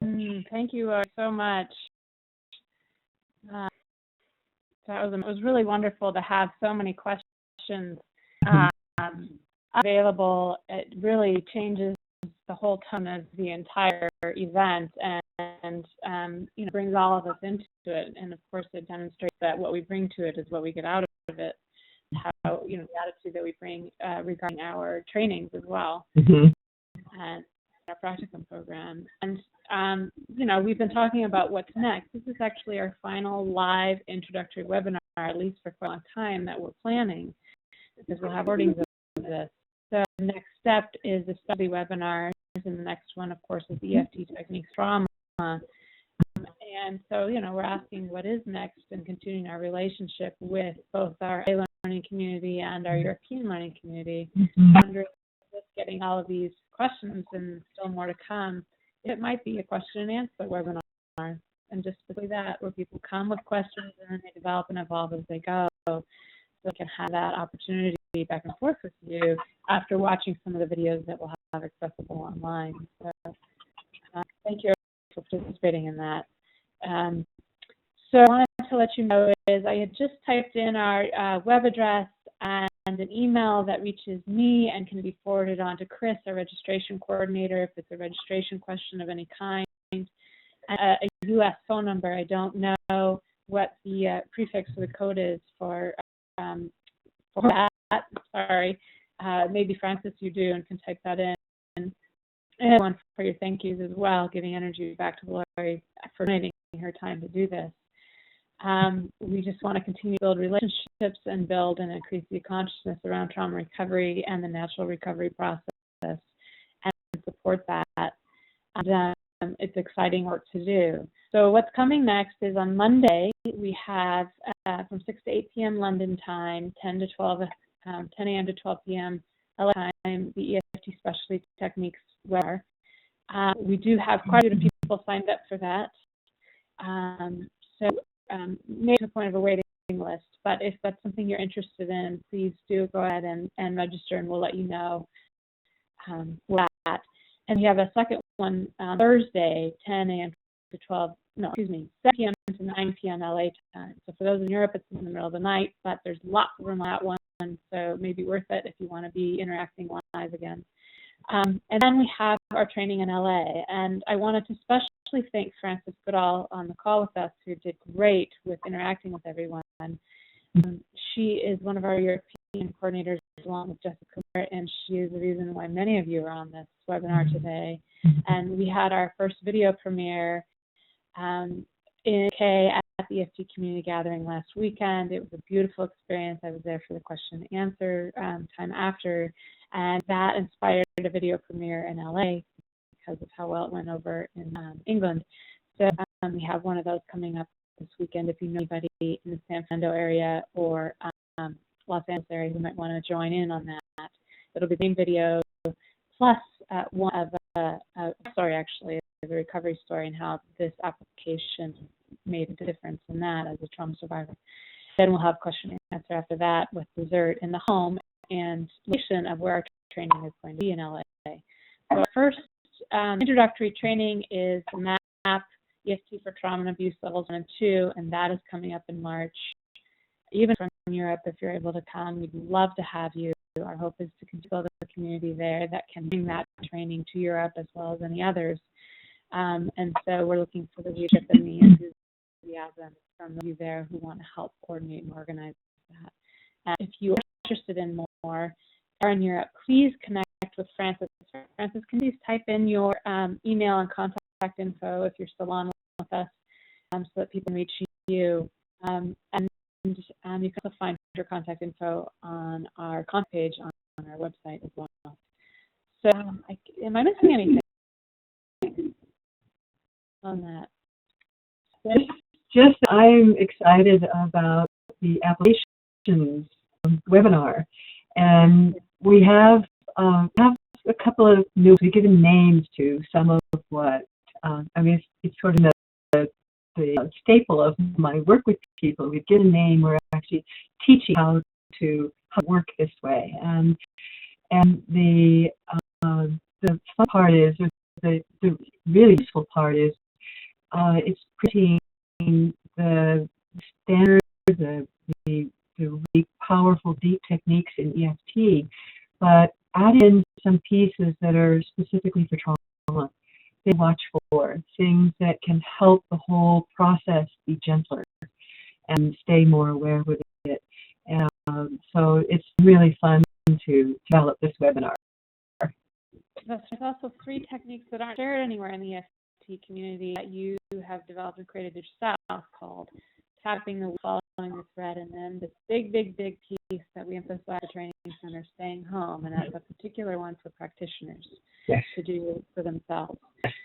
Thank you so much. It was really wonderful to have so many questions available. It really changes the whole tone of the entire event, and brings all of us into it. And of course, it demonstrates that what we bring to it is what we get out of it. How the attitude that we bring regarding our trainings as well, and our practicum program. And we've been talking about what's next. This is actually our final live introductory webinar, at least for quite a long time, that we're planning, because we'll have recordings of this. So the next step is the study webinars, and the next one, of course, is EFT Techniques Trauma. And so, we're asking what is next, and continuing our relationship with both our learning community and our European learning community. Under just getting all of these questions, and still more to come. It might be a question and answer webinar, and just simply that, where people come with questions and then they develop and evolve as they go. So we can have that opportunity back and forth with you after watching some of the videos that we'll have accessible online. So thank you for participating in that. So I wanted to let you know is I had just typed in our web address and an email that reaches me and can be forwarded on to Chris, our registration coordinator, if it's a registration question of any kind. A U.S. phone number. I don't know what the prefix of the code is for that. Sorry. Maybe Frances, you do, and can type that in. And one for your thank yous as well, giving energy back to Lori for donating her time to do this. We just want to continue to build relationships and build and increase the consciousness around trauma recovery and the natural recovery process, and support that. And it's exciting work to do. So what's coming next is on Monday, we have from 6 to 8 p.m. London time, 10 a.m. to 12 p.m. LA time, the EFT Specialty Techniques webinar. We do have quite a few people signed up for that. Maybe to the point of a waiting list, but if that's something you're interested in, please do go ahead and register, and we'll let you know that. And we have a second one on Thursday, 10 a.m. to 7 p.m. to 9 p.m. LA time. So for those in Europe, it's in the middle of the night, but there's lots of room on that one, so it may be worth it if you want to be interacting live again. And then we have our training in LA, and I wanted to especially thank Frances Goodall on the call with us, who did great with interacting with everyone. She is one of our European coordinators, along with Jessica Moore, and she is the reason why many of you are on this webinar today. And we had our first video premiere in UK at the EFT Community Gathering last weekend. It was a beautiful experience. I was there for the question and answer time after, and that inspired a video premiere in LA because of how well it went over in England. So we have one of those coming up this weekend. If you know anybody in the San Fernando area or Los Angeles area who might want to join in on that, it'll be the same video plus one of a story, actually, the recovery story, and how this application made a difference in that as a trauma survivor. Then we'll have question and answer after that with dessert in the home and location of where our training is going to be in LA. So our first introductory training is the MAP EFT for Trauma and Abuse Levels 1 and 2, and that is coming up in March. Even from Europe, if you're able to come, we'd love to have you. Our hope is to build a community there that can bring that training to Europe as well as any others. And so we're looking for the leadership and the enthusiasm from those of you there who want to help coordinate and organize that. And if you are interested in more are in Europe, please connect with Frances. Frances, can you type in your email and contact info if you're still on with us, so that people can reach you. And you can also find your contact info on our contact page on our website as well. So am I missing anything on that? Just I'm excited about the applications webinar, and we have a couple of new. We've given names to some of what I mean. It's sort of the the staple of my work with people. We get a name, we're actually teaching how to work this way. And the fun part is, or the really useful part is, it's putting the standard, the really powerful deep techniques in EFT, but add in some pieces that are specifically for trauma. They watch for things that can help the whole process be gentler and stay more aware with it. And so it's really fun to develop this webinar. There's also 3 techniques that aren't shared anywhere in the EFT community that you have developed and created yourself, called tapping the wheel, following the thread, and then this big piece that we emphasize at the training center, staying home, and that's a particular one for practitioners to do for themselves.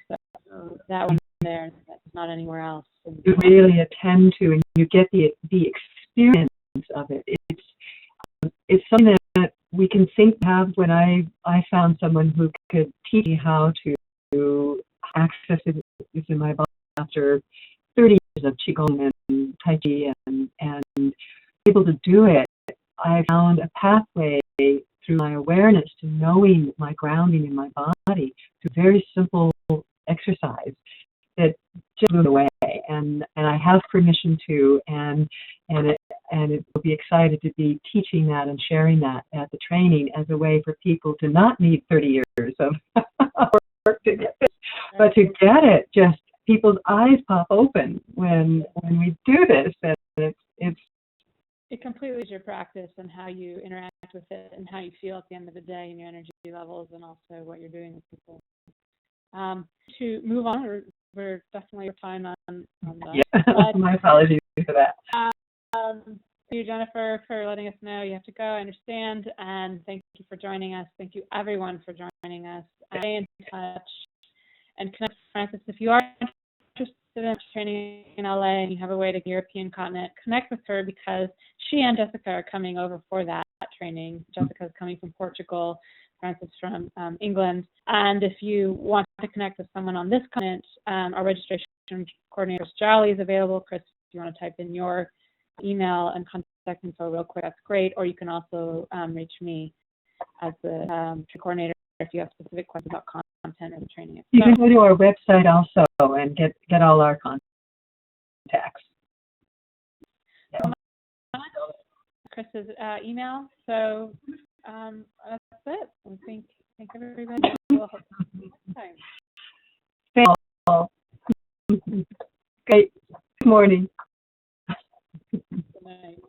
So that one there, that's not anywhere else. You really attend to, and you get the experience of it. It's something that we can think of. When I found someone who could teach me how to access it within my body after 30 years of Qigong and Tai Chi and able to do it, I found a pathway through my awareness to knowing my grounding in my body through very simple exercise that just blew me away. And I have permission to, and it will be excited to be teaching that and sharing that at the training as a way for people to not need 30 years of work to get this, but to get it. Just people's eyes pop open when we do this, and it completely is your practice and how you interact with it and how you feel at the end of the day and your energy levels, and also what you're doing with people. To move on, we're definitely fine on that. Yeah. My apologies for that. Thank you, Jennifer, for letting us know you have to go. I understand, and thank you for joining us. Thank you, everyone, for joining us. Stay in touch and connect with Frances. If you are interested in training in LA and you have a way to the European continent, connect with her, because she and Jessica are coming over for that training. Jessica is coming from Portugal, Frances from England. And if you want to connect with someone on this continent, our registration coordinator, Chris Jolly, is available. Chris, if you want to type in your email and contact info real quick, that's great. Or you can also reach me as the coordinator if you have specific questions about content or the training itself. You can go to our website also and get all our contacts. Yeah. Chris's email. So that's it. I think everybody will hope to see you next time. Great. Good morning. Good night.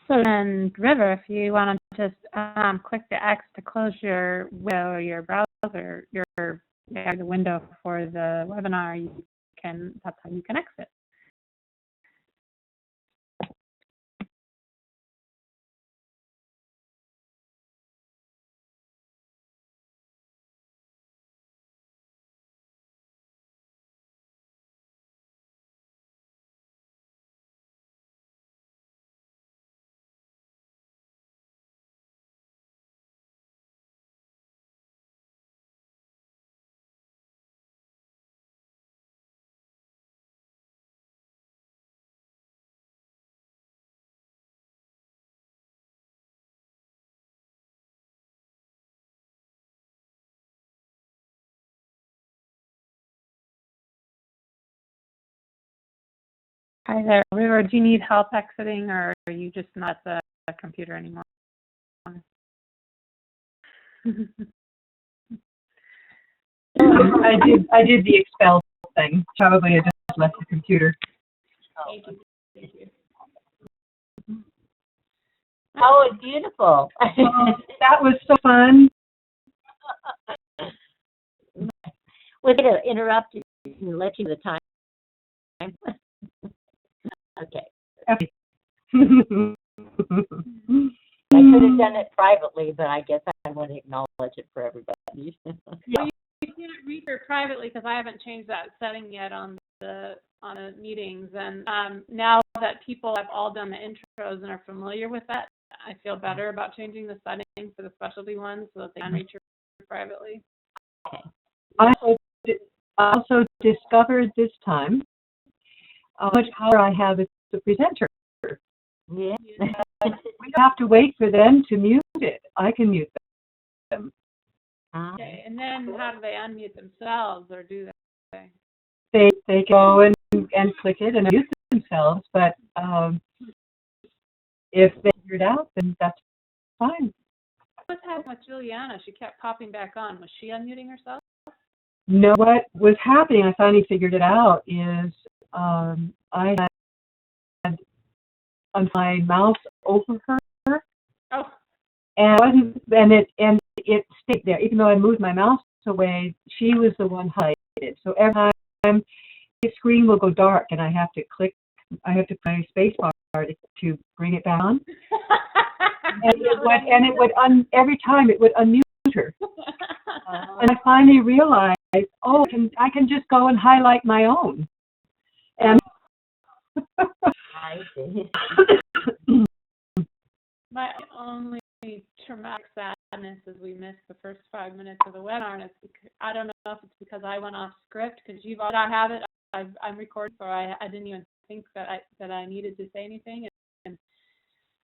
So then, River, if you want to just click the X to close your window or your browser, the window for the webinar, that's how you can exit. Hi there, River. Do you need help exiting, or are you just not at the computer anymore? I did the expel thing. Probably I just left the computer. Thank you. Thank you. Oh, it's beautiful. That was so fun. We're going to interrupt you and let you the time. Okay. Okay. I could have done it privately, but I guess I want to acknowledge it for everybody. Yeah, you can't read her privately because I haven't changed that setting yet on the meetings. And now that people have all done the intros and are familiar with that, I feel better about changing the settings for the specialty ones so that they can reach her privately. I also discovered this time how much power I have as the presenter. Yeah. We have to wait for them to mute it. I can mute them. Okay, and then how do they unmute themselves, or do they? They go and click it and mute themselves, but if they figure it out, then that's fine. What's happening with Juliana? She kept popping back on. Was she unmuting herself? No, what was happening, I finally figured it out, is I had on my mouse over her, Oh. and it stayed there. Even though I moved my mouse away, she was the one highlighted. So every time the screen will go dark, and I have to press space bar to bring it back on. Every time it would unmute her. And I finally realized, I can just go and highlight my own. And I see. My only traumatic sadness is we missed the first 5 minutes of the webinar, and I don't know if it's because I went off script, because I have it, I'm recording, so I didn't even think that I needed to say anything, and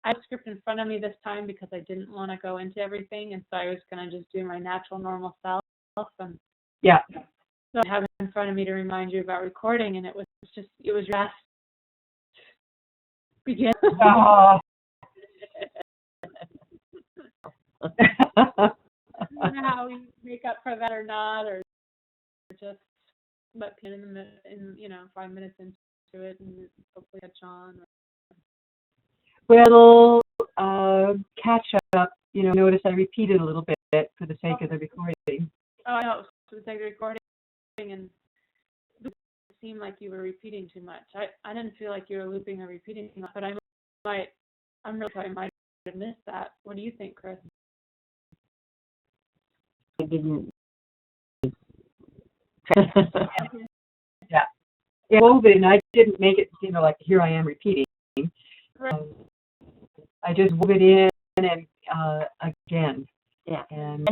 I have a script in front of me this time because I didn't want to go into everything, and so I was going to just do my natural, normal self, and yeah. So I have it in front of me to remind you about recording, and it was just begin. Oh. I don't know how we make up for that or not, or just let pin in 5 minutes into it and hopefully catch on. Well, catch up. Notice I repeated a little bit for the sake of the recording. Oh, I know, for the sake of the recording, and it seemed like you were repeating too much. I didn't feel like you were looping or repeating too much, but I'm really sorry, I might have missed that. What do you think, Chris? I didn't. Yeah. It wove it, and I didn't make it, like here I am repeating. Right. I just wove it in and again. Yeah. And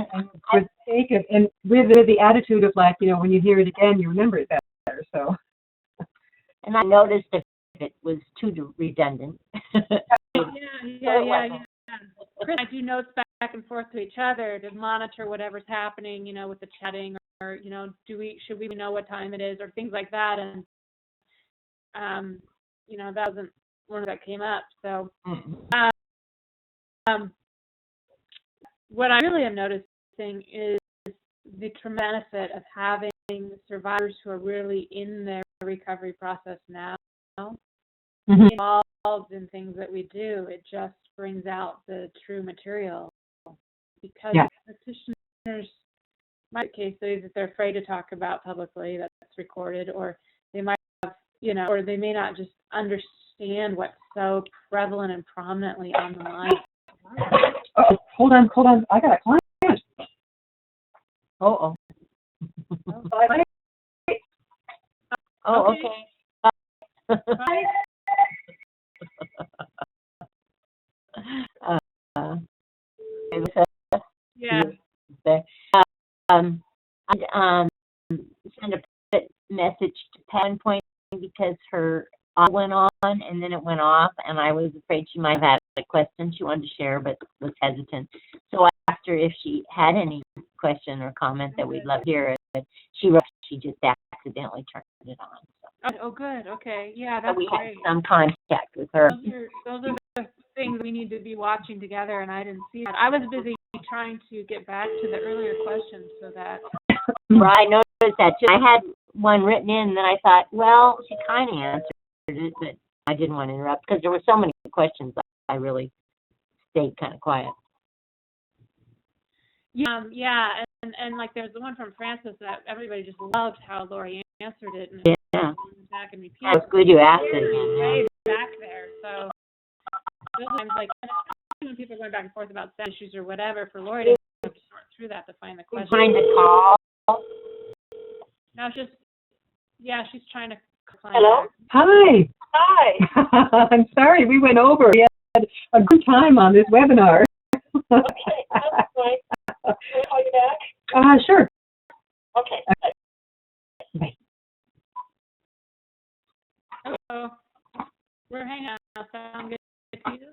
for the sake of, and with the attitude of like, when you hear it again, you remember it better. So. And I noticed if it was too redundant. Yeah. Chris, I do notes back and forth to each other to monitor whatever's happening, with the chatting, or should we know what time it is, or things like that, and that wasn't one that came up. So, what I really am noticing is the tremendous benefit of having survivors who are really in their recovery process now, Mhm. involved in things that we do. It just brings out the true material. Because Yeah. practitioners might be cases that they're afraid to talk about publicly, that's recorded, or they might have, or they may not just understand what's so prevalent and prominently on the line. Oh, hold on. I got a client. Oh, Bye. okay. Bye. Yeah. I sent a message to Pat at one point because her audio went on and then it went off, and I was afraid she might have had a question she wanted to share but was hesitant. So I asked her if she had any question or comment that we'd love to hear it. She just accidentally turned it on. So. Oh, good. Okay. Yeah, So that's we great. had some contact with her. Those are the things we need to be watching together, and I didn't see that. I was busy trying to get back to the earlier questions so that. Right, I noticed that too. I had one written in, and then I thought, well, she kind of answered it, but I didn't want to interrupt because there were so many questions. I really stayed kind of quiet. Yeah, and like there's the one from Francis that everybody just loved how Lori answered it, and Yeah, back and repeat. that's good you asked it again. Yeah. Way back there, so sometimes like when people are going back and forth about set issues or whatever, for Lori to have to sort through that to find the question. Find the call. No, she's trying to. Hello? Hi. Hi. I'm sorry we went over. We had a good time on this webinar. Okay, that's fine. Can I call you back? Sure. Okay. Bye. Hello. We're hanging out. Sound good to you?